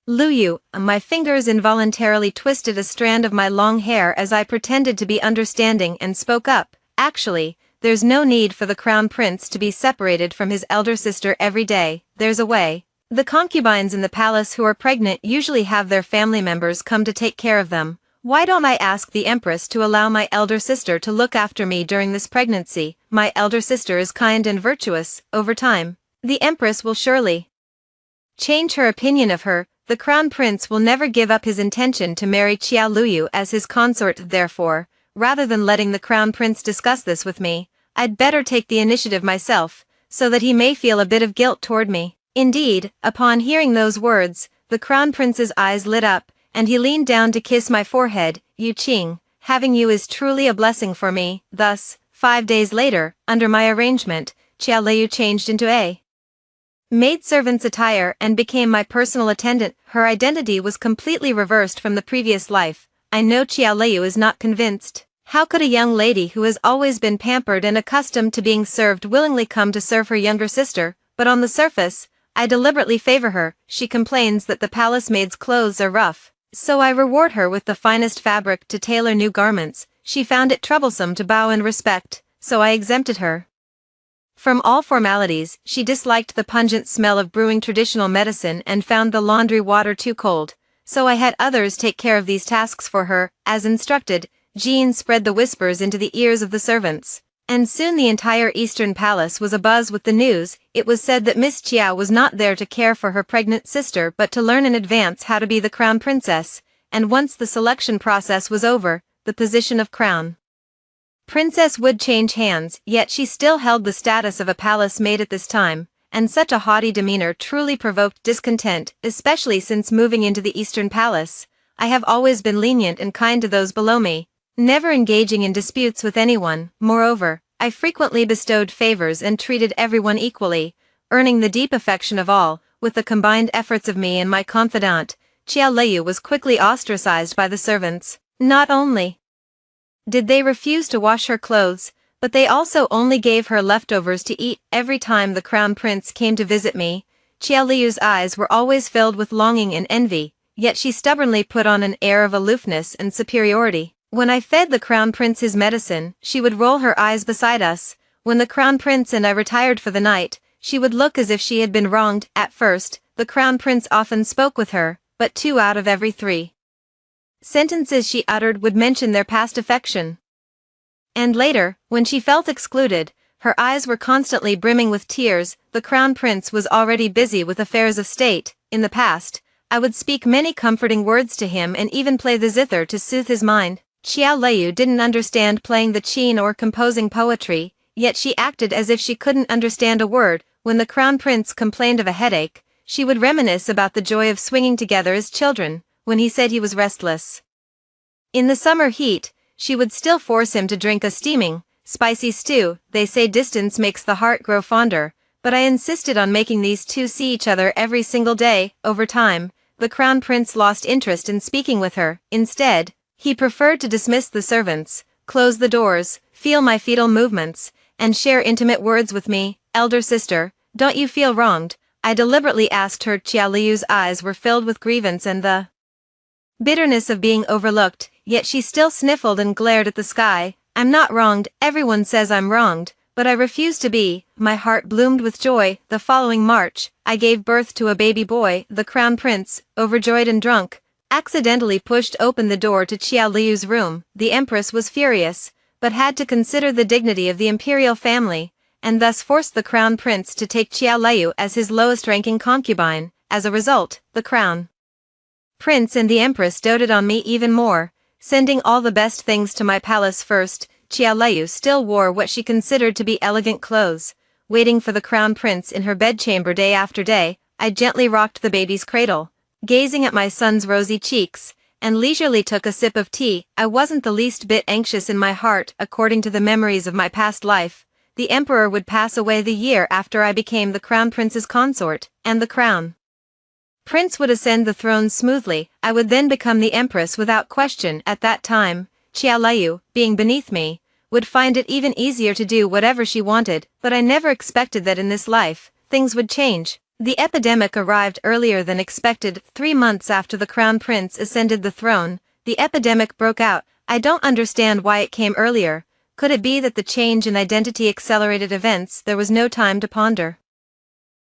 Liu. My fingers involuntarily twisted a strand of my long hair as I pretended to be understanding and spoke up. Actually, there's no need for the Crown Prince to be separated from his elder sister every day. There's a way. The concubines in the palace who are pregnant usually have their family members come to take care of them. Why don't I ask the Empress to allow my elder sister to look after me during this pregnancy? My elder sister is kind and virtuous. Over time, the Empress will surely change her opinion of her. The Crown Prince will never give up his intention to marry Qiao Liu as his consort. Therefore, rather than letting the Crown Prince discuss this with me, I'd better take the initiative myself, so that he may feel a bit of guilt toward me. Indeed, upon hearing those words, the Crown Prince's eyes lit up, and he leaned down to kiss my forehead. Yuqing, having you is truly a blessing for me. Thus, 5 days later, under my arrangement, Qiao Liu changed into a maidservant's attire and became my personal attendant. Her identity was completely reversed from the previous life. I know Qiao Liu is not convinced. How could a young lady who has always been pampered and accustomed to being served willingly come to serve her younger sister? But on the surface, I deliberately favor her. She complains that the palace maid's clothes are rough, so I reward her with the finest fabric to tailor new garments. She found it troublesome to bow in respect, so I exempted her from all formalities. She disliked the pungent smell of brewing traditional medicine and found the laundry water too cold, so I had others take care of these tasks for her. As instructed, Jean spread the whispers into the ears of the servants, and soon the entire Eastern Palace was abuzz with the news. It was said that Miss Qiao was not there to care for her pregnant sister but to learn in advance how to be the Crown Princess. and once the selection process was over, the position of crown princess would change hands, yet she still held the status of a palace maid at this time, and such a haughty demeanor truly provoked discontent, especially since moving into the Eastern Palace. I have always been lenient and kind to those below me, never engaging in disputes with anyone. Moreover, I frequently bestowed favors and treated everyone equally, earning the deep affection of all. With the combined efforts of me and my confidant, Xiao Leiyu was quickly ostracized by the servants. Not only did they refuse to wash her clothes, but they also only gave her leftovers to eat. Every time the crown prince came to visit me, Xiao Leiyu's eyes were always filled with longing and envy, yet she stubbornly put on an air of aloofness and superiority. When I fed the crown prince his medicine, she would roll her eyes beside us. When the crown prince and I retired for the night, she would look as if she had been wronged. At first, the crown prince often spoke with her, but 2 out of every 3 sentences she uttered would mention their past affection. And later, when she felt excluded, her eyes were constantly brimming with tears. The crown prince was already busy with affairs of state. In the past, I would speak many comforting words to him and even play the zither to soothe his mind. Xiao Leiyu didn't understand playing the qin or composing poetry, yet she acted as if she couldn't understand a word. When the crown prince complained of a headache, she would reminisce about the joy of swinging together as children, when he said he was restless. In the summer heat, she would still force him to drink a steaming, spicy stew. They say distance makes the heart grow fonder, but I insisted on making these two see each other every single day. Over time, the crown prince lost interest in speaking with her. Instead, he preferred to dismiss the servants, close the doors, feel my fetal movements, and share intimate words with me. Elder sister, don't you feel wronged? I deliberately asked her. Xiao Leiyu's eyes were filled with grievance and the bitterness of being overlooked, yet she still sniffled and glared at the sky. I'm not wronged. Everyone says I'm wronged, but I refuse to be. My heart bloomed with joy. The following March, I gave birth to a baby boy. The crown prince, overjoyed and drunk, accidentally pushed open the door to Xiao Leiyu's room. The empress was furious, but had to consider the dignity of the imperial family, and thus forced the crown prince to take Xiao Leiyu as his lowest-ranking concubine. As a result, the crown prince and the empress doted on me even more, sending all the best things to my palace. First, Xiao Leiyu still wore what she considered to be elegant clothes. Waiting for the crown prince in her bedchamber day after day, I gently rocked the baby's cradle, gazing at my son's rosy cheeks, and leisurely took a sip of tea. I wasn't the least bit anxious in my heart. According to the memories of my past life, the emperor would pass away the year after I became the crown prince's consort, and the crown prince would ascend the throne smoothly. I would then become the empress without question. At that time, Xiao Leiyu, being beneath me, would find it even easier to do whatever she wanted, but I never expected that in this life, things would change. The epidemic arrived earlier than expected. 3 months after the crown prince ascended the throne, the epidemic broke out. I don't understand why it came earlier. Could it be that the change in identity accelerated events? There was no time to ponder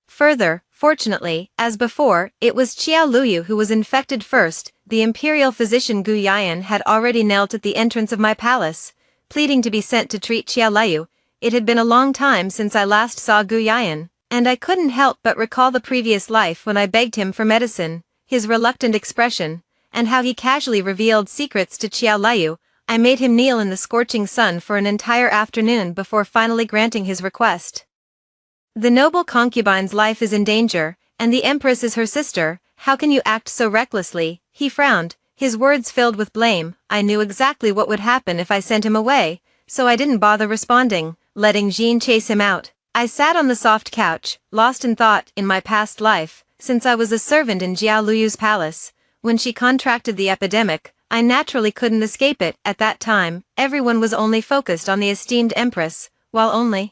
further. Fortunately, as before, it was Xiao Luyu who was infected first. The imperial physician Gu Yayan had already knelt at the entrance of my palace, pleading to be sent to treat Xiao Leiyu. It had been a long time since I last saw Gu Yayan, and I couldn't help but recall the previous life when I begged him for medicine, his reluctant expression, and how he casually revealed secrets to Xiao Leiyu. I made him kneel in the scorching sun for an entire afternoon before finally granting his request. The noble concubine's life is in danger, and the empress is her sister. How can you act so recklessly? He frowned, his words filled with blame. I knew exactly what would happen if I sent him away, so I didn't bother responding, letting Jean chase him out. I sat on the soft couch, lost in thought. In my past life, since I was a servant in Xiao Luyu's palace, when she contracted the epidemic, I naturally couldn't escape it. At that time, everyone was only focused on the esteemed empress, while only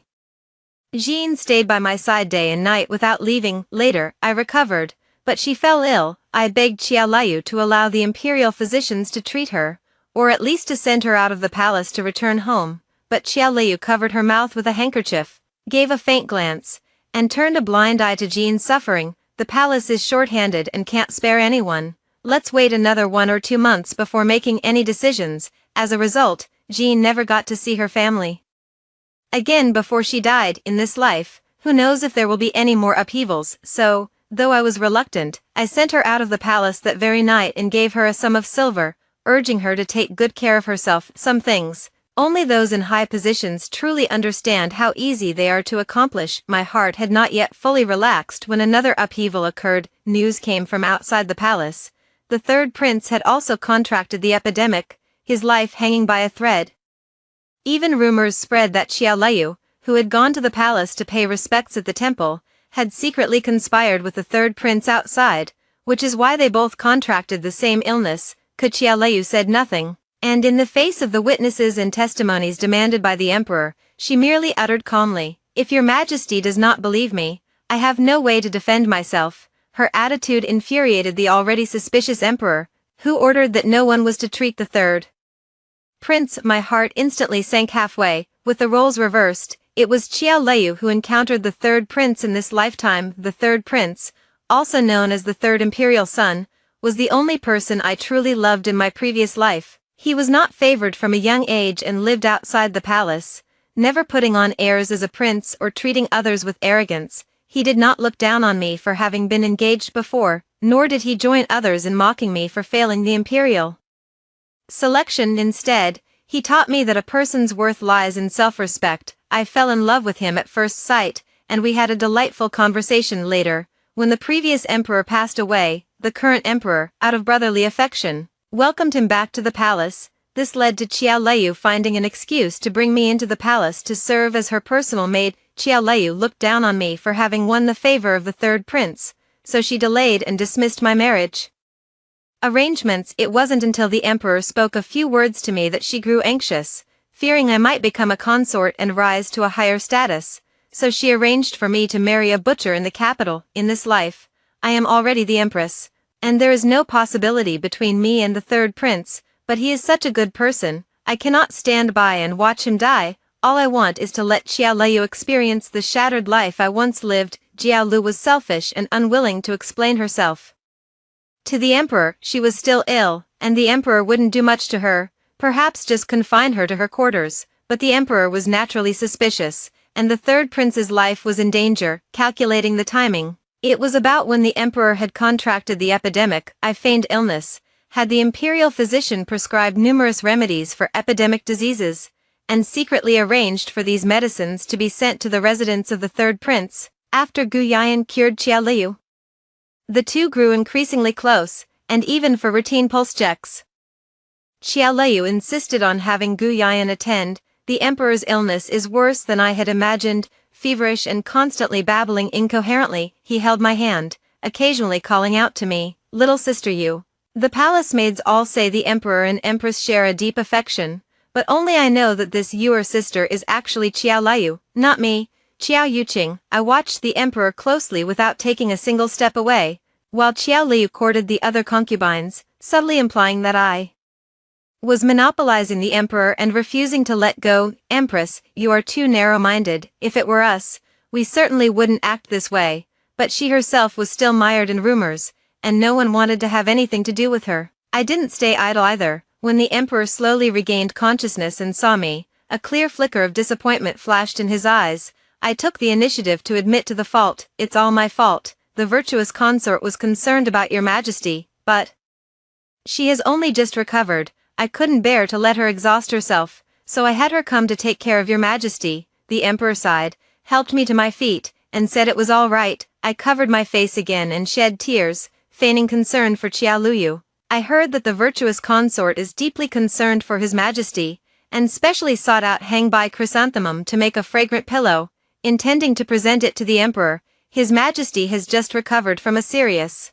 Jean stayed by my side day and night without leaving. Later, I recovered, but she fell ill. I begged Xiao Leiyu to allow the imperial physicians to treat her, or at least to send her out of the palace to return home, but Xiao Leiyu covered her mouth with a handkerchief, gave a faint glance, and turned a blind eye to Jean's suffering. The palace is short-handed and can't spare anyone. Let's wait another 1 or 2 months before making any decisions. As a result, Jean never got to see her family again before she died. In this life, who knows if there will be any more upheavals, so Though I was reluctant, I sent her out of the palace that very night and gave her a sum of silver, urging her to take good care of herself. Some things, only those in high positions truly understand how easy they are to accomplish. My heart had not yet fully relaxed when another upheaval occurred. News came from outside the palace. The third prince had also contracted the epidemic, his life hanging by a thread. Even rumors spread that Xiaoliu, who had gone to the palace to pay respects at the temple, had secretly conspired with the third prince outside, which is why they both contracted the same illness. Xiaoliu said nothing, and in the face of the witnesses and testimonies demanded by the emperor, she merely uttered calmly, "If your majesty does not believe me, I have no way to defend myself." Her attitude infuriated the already suspicious emperor, who ordered that no one was to treat the third prince. My heart instantly sank halfway. With the roles reversed, it was Xiaoliu who encountered the third prince in this lifetime. The third prince, also known as the third imperial son, was the only person I truly loved in my previous life. He was not favored from a young age and lived outside the palace, never putting on airs as a prince or treating others with arrogance. He did not look down on me for having been engaged before, nor did he join others in mocking me for failing the imperial selection. Instead, he taught me that a person's worth lies in self-respect. I fell in love with him at first sight, and we had a delightful conversation later. When the previous emperor passed away, the current emperor, out of brotherly affection, welcomed him back to the palace. This led to Xiaoliu finding an excuse to bring me into the palace to serve as her personal maid. Xiaoliu looked down on me for having won the favor of the third prince, so she delayed and dismissed my marriage arrangements. It wasn't until the emperor spoke a few words to me that she grew anxious, fearing I might become a consort and rise to a higher status, so she arranged for me to marry a butcher in the capital. In this life, I am already the empress, and there is no possibility between me and the third prince, but he is such a good person, I cannot stand by and watch him die. All I want is to let Xiaoliu experience the shattered life I once lived. Xiaoliu was selfish and unwilling to explain herself to the emperor. She was still ill, and the emperor wouldn't do much to her, perhaps just confine her to her quarters, but the emperor was naturally suspicious, and the third prince's life was in danger. Calculating the timing, it was about when the emperor had contracted the epidemic. I feigned illness, had the imperial physician prescribed numerous remedies for epidemic diseases, and secretly arranged for these medicines to be sent to the residence of the third prince. After Gu Yan cured Xiaoliu, the two grew increasingly close, and even for routine pulse checks, Xiaoliu insisted on having Gu Yan attend. The emperor's illness is worse than I had imagined. Feverish and constantly babbling incoherently, he held my hand, occasionally calling out to me, "Little sister Yu." The palace maids all say the emperor and empress share a deep affection, but only I know that this Yuer sister is actually Xiaoliu, not me. Xiao Yuqing. I watched the emperor closely without taking a single step away, while Xiaoliu courted the other concubines, subtly implying that I was monopolizing the emperor and refusing to let go. "Empress, you are too narrow-minded. If it were us, we certainly wouldn't act this way." But she herself was still mired in rumors, and no one wanted to have anything to do with her. I didn't stay idle either. When the emperor slowly regained consciousness and saw me, a clear flicker of disappointment flashed in his eyes. I took the initiative to admit to the fault. "It's all my fault. The virtuous consort was concerned about your majesty, but she has only just recovered. I couldn't bear to let her exhaust herself, so I had her come to take care of your majesty." The emperor sighed, helped me to my feet, and said it was all right. I covered my face again and shed tears, feigning concern for Xiaoliu. I heard that the virtuous consort is deeply concerned for his majesty, and specially sought out hang by chrysanthemum to make a fragrant pillow, intending to present it to the emperor. His majesty has just recovered from a serious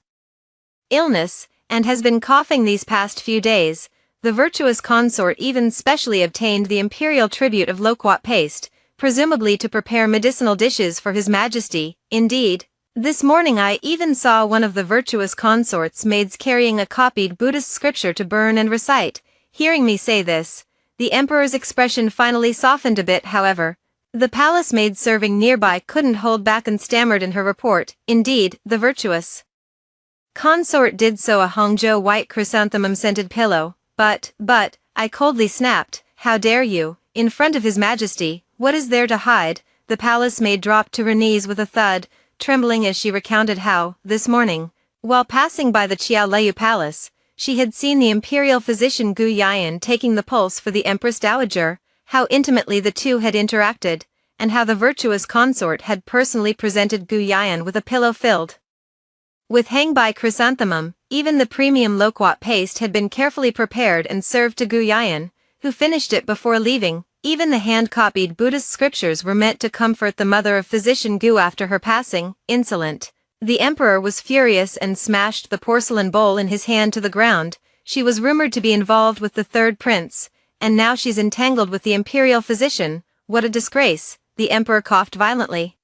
illness, and has been coughing these past few days. The virtuous consort even specially obtained the imperial tribute of loquat paste, presumably to prepare medicinal dishes for his majesty. Indeed, this morning I even saw one of the virtuous consort's maids carrying a copied Buddhist scripture to burn and recite. Hearing me say this, the emperor's expression finally softened a bit. However, the palace maid serving nearby couldn't hold back and stammered in her report, "Indeed, the virtuous consort did sew a Hangzhou white chrysanthemum-scented pillow, but, I coldly snapped, "How dare you, in front of his majesty, what is there to hide?" The palace maid dropped to her knees with a thud, trembling as she recounted how, this morning, while passing by the Qiaoleu Palace, she had seen the imperial physician Gu Yian taking the pulse for the Empress Dowager, how intimately the two had interacted, and how the virtuous consort had personally presented Gu Yian with a pillow filled with hang-by chrysanthemum. Even the premium loquat paste had been carefully prepared and served to Gu Yian, who finished it before leaving. Even the hand-copied Buddhist scriptures were meant to comfort the mother of physician Gu after her passing. Insolent. The emperor was furious and smashed the porcelain bowl in his hand to the ground. She was rumored to be involved with the third prince, and now she's entangled with the imperial physician. What a disgrace. The emperor coughed violently.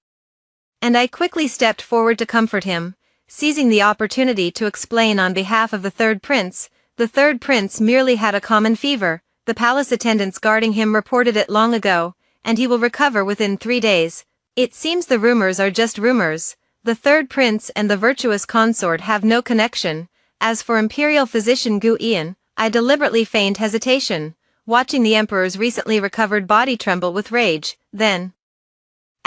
And I quickly stepped forward to comfort him, seizing the opportunity to explain on behalf of the third prince. The third prince merely had a common fever. The palace attendants guarding him reported it long ago, and he will recover within 3 days. It seems the rumors are just rumors. The third prince and the virtuous consort have no connection. As for imperial physician Gu Yian, I deliberately feigned hesitation, watching the emperor's recently recovered body tremble with rage, then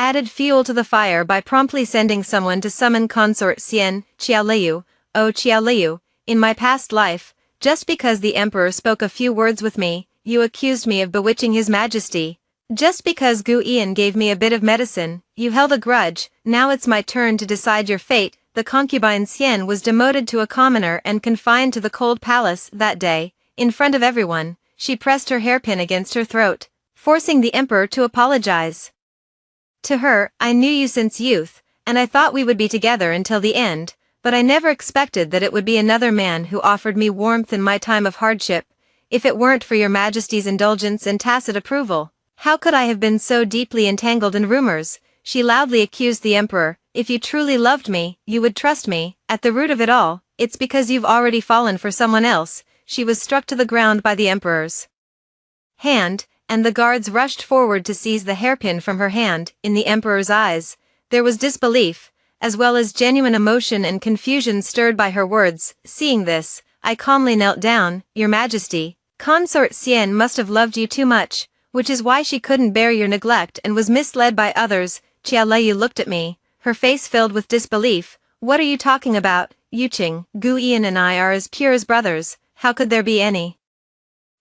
added fuel to the fire by promptly sending someone to summon consort Xian. Qiaoleu, oh Qiaoleu, in my past life, just because the emperor spoke a few words with me, you accused me of bewitching his majesty. Just because Gu Yian gave me a bit of medicine, you held a grudge. Now it's my turn to decide your fate. The concubine Xian was demoted to a commoner and confined to the cold palace that day. In front of everyone, she pressed her hairpin against her throat, forcing the emperor to apologize to her. I knew you since youth, and I thought we would be together until the end, but I never expected that it would be another man who offered me warmth in my time of hardship. If it weren't for your majesty's indulgence and tacit approval, how could I have been so deeply entangled in rumors? She loudly accused the emperor. If you truly loved me, you would trust me. At the root of it all, it's because you've already fallen for someone else. She was struck to the ground by the emperor's hand, and the guards rushed forward to seize the hairpin from her hand. In the emperor's eyes, there was disbelief, as well as genuine emotion and confusion stirred by her words. Seeing this, I calmly knelt down. Your Majesty, consort Xian must have loved you too much, which is why she couldn't bear your neglect and was misled by others. Qiaoleu looked at me, her face filled with disbelief. What are you talking about, Yuqing? Gu Yian and I are as pure as brothers. How could there be any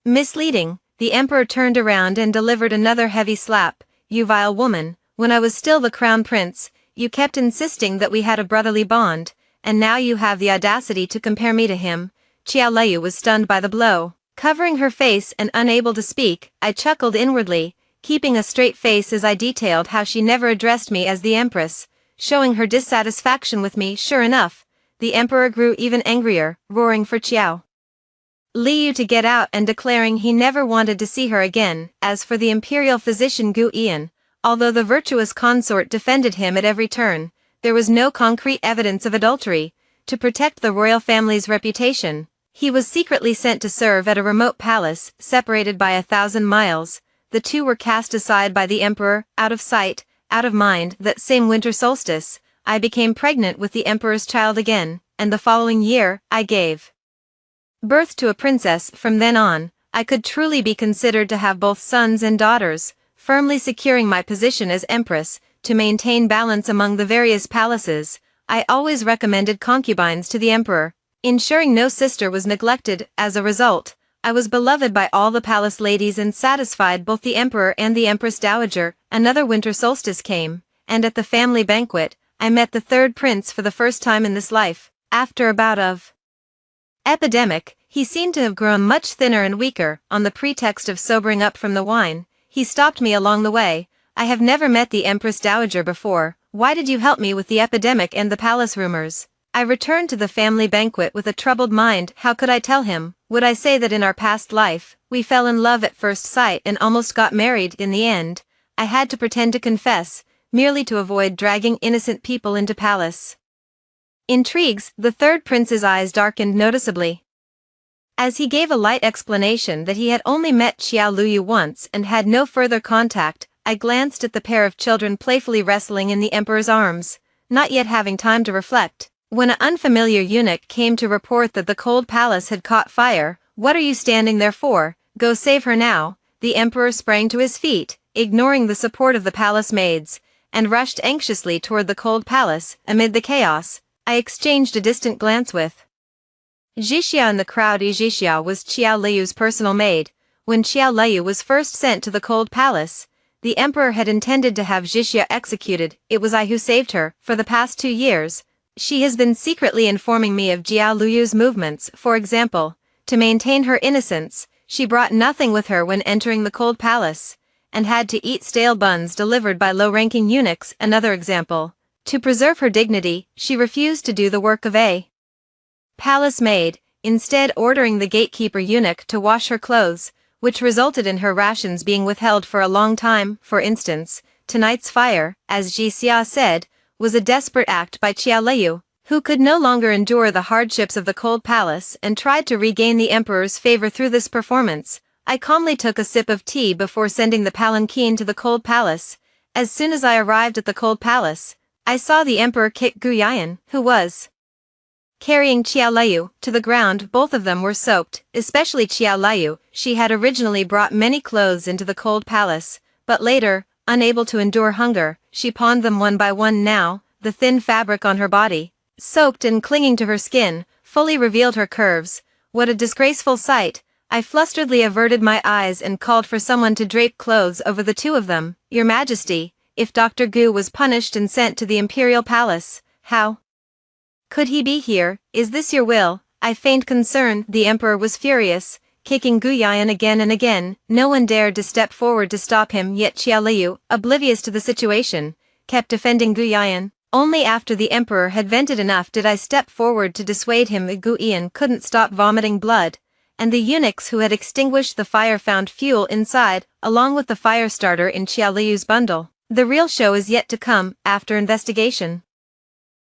misleading? The emperor turned around and delivered another heavy slap. You vile woman, when I was still the crown prince, you kept insisting that we had a brotherly bond, and now you have the audacity to compare me to him. Qiaoleu was stunned by the blow. Covering her face and unable to speak, I chuckled inwardly, keeping a straight face as I detailed how she never addressed me as the empress, showing her dissatisfaction with me. Sure enough, the emperor grew even angrier, roaring for Qiao Liu to get out and declaring he never wanted to see her again. As for the imperial physician Gu Yian, although the virtuous consort defended him at every turn, there was no concrete evidence of adultery. To protect the royal family's reputation, he was secretly sent to serve at a remote palace, separated by 1,000 miles. The two were cast aside by the emperor, out of sight, out of mind. That same winter solstice, I became pregnant with the emperor's child again, and the following year, I gave birth to a princess. From then on, I could truly be considered to have both sons and daughters, firmly securing my position as empress. To maintain balance among the various palaces, I always recommended concubines to the emperor, ensuring no sister was neglected. As a result, I was beloved by all the palace ladies and satisfied both the emperor and the empress dowager. Another winter solstice came, and at the family banquet, I met the third prince for the first time in this life. After a bout of epidemic, he seemed to have grown much thinner and weaker. On the pretext of sobering up from the wine, he stopped me along the way. I have never met the empress dowager before. Why did you help me with the epidemic and the palace rumors? I returned to the family banquet with a troubled mind. How could I tell him? Would I say that in our past life, we fell in love at first sight and almost got married in the end? I had to pretend to confess, merely to avoid dragging innocent people into palace intrigues. The third prince's eyes darkened noticeably as he gave a light explanation that he had only met Qiaoleu once and had no further contact. I glanced at the pair of children playfully wrestling in the emperor's arms, not yet having time to reflect, when an unfamiliar eunuch came to report that the cold palace had caught fire. What are you standing there for? Go save her now. The emperor sprang to his feet, ignoring the support of the palace maids, and rushed anxiously toward the cold palace. Amid the chaos, I exchanged a distant glance with Jixia in the crowd. Jixia was Qiao Liu's personal maid. When Qiao Liu was first sent to the cold palace, the emperor had intended to have Jixia executed. It was I who saved her. For the past 2 years, she has been secretly informing me of Qiao Liu's movements. For example, to maintain her innocence, she brought nothing with her when entering the cold palace, and had to eat stale buns delivered by low-ranking eunuchs. Another example, to preserve her dignity, she refused to do the work of a palace maid, instead ordering the gatekeeper eunuch to wash her clothes, which resulted in her rations being withheld for a long time. For instance, tonight's fire, as Ji Xia said, was a desperate act by Qiao Liu, who could no longer endure the hardships of the cold palace and tried to regain the emperor's favor through this performance. I calmly took a sip of tea before sending the palanquin to the cold palace. As soon as I arrived at the cold palace, I saw the emperor kick Gu Yian, who was carrying Qiao Liu, to the ground. Both of them were soaked, especially Qiao Liu. She had originally brought many clothes into the cold palace, but later, unable to endure hunger, she pawned them one by one. Now, the thin fabric on her body, soaked and clinging to her skin, fully revealed her curves. What a disgraceful sight! I flusteredly averted my eyes and called for someone to drape clothes over the two of them. Your Majesty, if Dr. Gu was punished and sent to the imperial palace, how could he be here? Is this your will? I feigned concern. The emperor was furious, kicking Gu Yian again and again. No one dared to step forward to stop him, yet Qiao Liu, oblivious to the situation, kept defending Gu Yian. Only after the emperor had vented enough did I step forward to dissuade him. Gu Yian couldn't stop vomiting blood, and the eunuchs who had extinguished the fire found fuel inside, along with the fire starter in Qiao Liu's bundle. The real show is yet to come. After investigation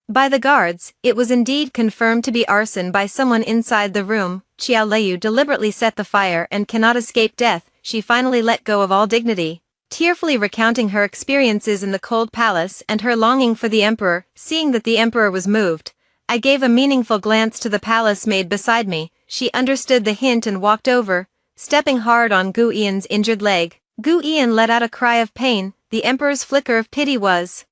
by the guards, it was indeed confirmed to be arson by someone inside the room. Qiao Liu deliberately set the fire and cannot escape death. She finally let go of all dignity, tearfully recounting her experiences in the cold palace and her longing for the emperor. Seeing that the emperor was moved, I gave a meaningful glance to the palace maid beside me. She understood the hint and walked over, stepping hard on Gu Yian's injured leg. Gu Yian let out a cry of pain. The emperor's flicker of pity was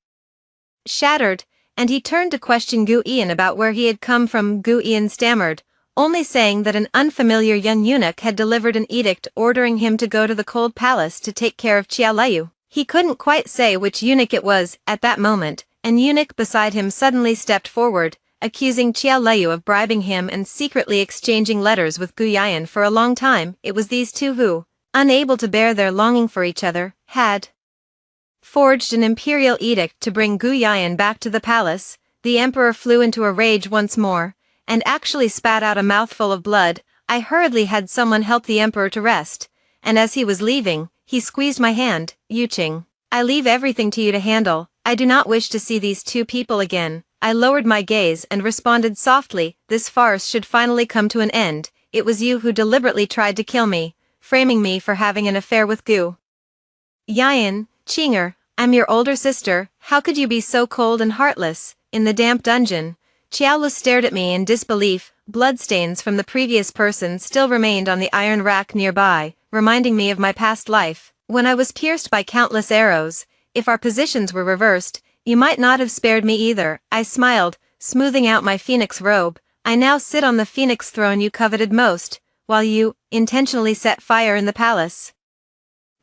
shattered, and he turned to question Gu Yian about where he had come from. Gu Yian stammered, only saying that an unfamiliar young eunuch had delivered an edict ordering him to go to the cold palace to take care of Qiao Liu. He couldn't quite say which eunuch it was. At that moment, an eunuch beside him suddenly stepped forward, accusing Qiao Liu of bribing him and secretly exchanging letters with Gu Yian. For a long time, it was these two who, unable to bear their longing for each other, had forged an imperial edict to bring Gu Yian back to the palace. The emperor flew into a rage once more, and actually spat out a mouthful of blood. I hurriedly had someone help the emperor to rest, and as he was leaving, he squeezed my hand. Yuqing, I leave everything to you to handle. I do not wish to see these two people again. I lowered my gaze and responded softly, this farce should finally come to an end. It was you who deliberately tried to kill me, framing me for having an affair with Gu Yian. Qinger, I'm your older sister. How could you be so cold and heartless? In the damp dungeon, Qiao stared at me in disbelief. Bloodstains from the previous person still remained on the iron rack nearby, reminding me of my past life, when I was pierced by countless arrows. If our positions were reversed, you might not have spared me either. I smiled, smoothing out my phoenix robe. I now sit on the phoenix throne you coveted most, while you intentionally set fire in the palace,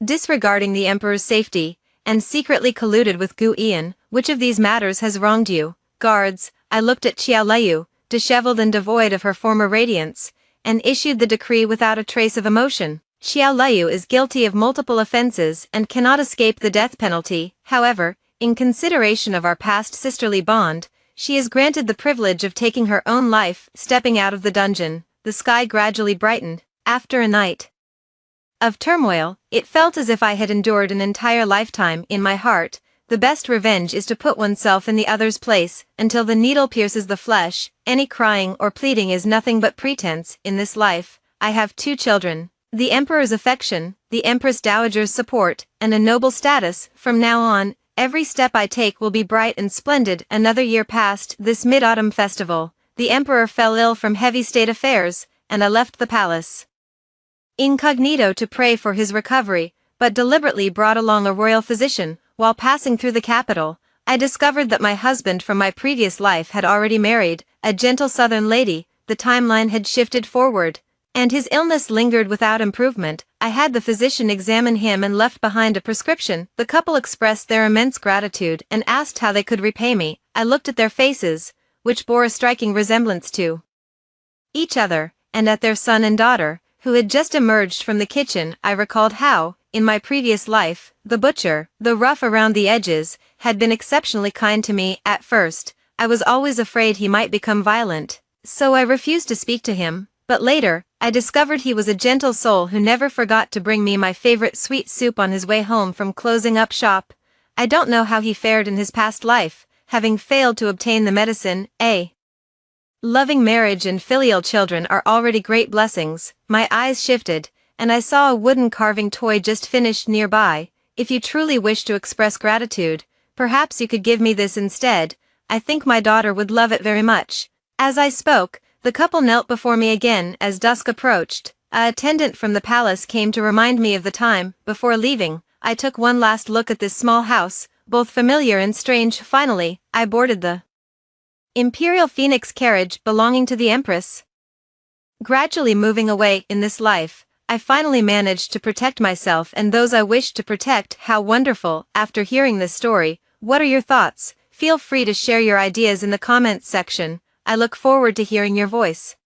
disregarding the emperor's safety, and secretly colluded with Gu Yian. Which of these matters has wronged you? Guards, I looked at Qiao Liu, disheveled and devoid of her former radiance, and issued the decree without a trace of emotion. Qiao Liu is guilty of multiple offenses and cannot escape the death penalty. However, in consideration of our past sisterly bond, she is granted the privilege of taking her own life. Stepping out of the dungeon, the sky gradually brightened. After a night of turmoil, it felt as if I had endured an entire lifetime. In my heart, the best revenge is to put oneself in the other's place, until the needle pierces the flesh. Any crying or pleading is nothing but pretense. In this life, I have 2 children, the emperor's affection, the empress dowager's support, and a noble status. From now on, every step I take will be bright and splendid. Another year passed. This mid-autumn festival, the emperor fell ill from heavy state affairs, and I left the palace incognito to pray for his recovery, but deliberately brought along a royal physician. while passing through the capital, I discovered that my husband from my previous life had already married a gentle southern lady. The timeline had shifted forward, and his illness lingered without improvement. I had the physician examine him and left behind a prescription. The couple expressed their immense gratitude and asked how they could repay me. I looked at their faces, which bore a striking resemblance to each other, and at their son and daughter, who had just emerged from the kitchen. I recalled how, in my previous life, the butcher, though rough around the edges, had been exceptionally kind to me. At first, I was always afraid he might become violent, so I refused to speak to him, but later, I discovered he was a gentle soul who never forgot to bring me my favorite sweet soup on his way home from closing up shop. I don't know how he fared in his past life, having failed to obtain the medicine. A loving marriage and filial children are already great blessings. My eyes shifted, and I saw a wooden carving toy just finished nearby. If you truly wish to express gratitude, perhaps you could give me this instead. I think my daughter would love it very much. As I spoke, the couple knelt before me again. As dusk approached, an attendant from the palace came to remind me of the time. Before leaving, I took one last look at this small house, both familiar and strange. Finally, I boarded the Imperial Phoenix carriage belonging to the Empress. Gradually moving away in this life, I finally managed to protect myself and those I wished to protect. How wonderful! After hearing this story, what are your thoughts? Feel free to share your ideas in the comments section. I look forward to hearing your voice.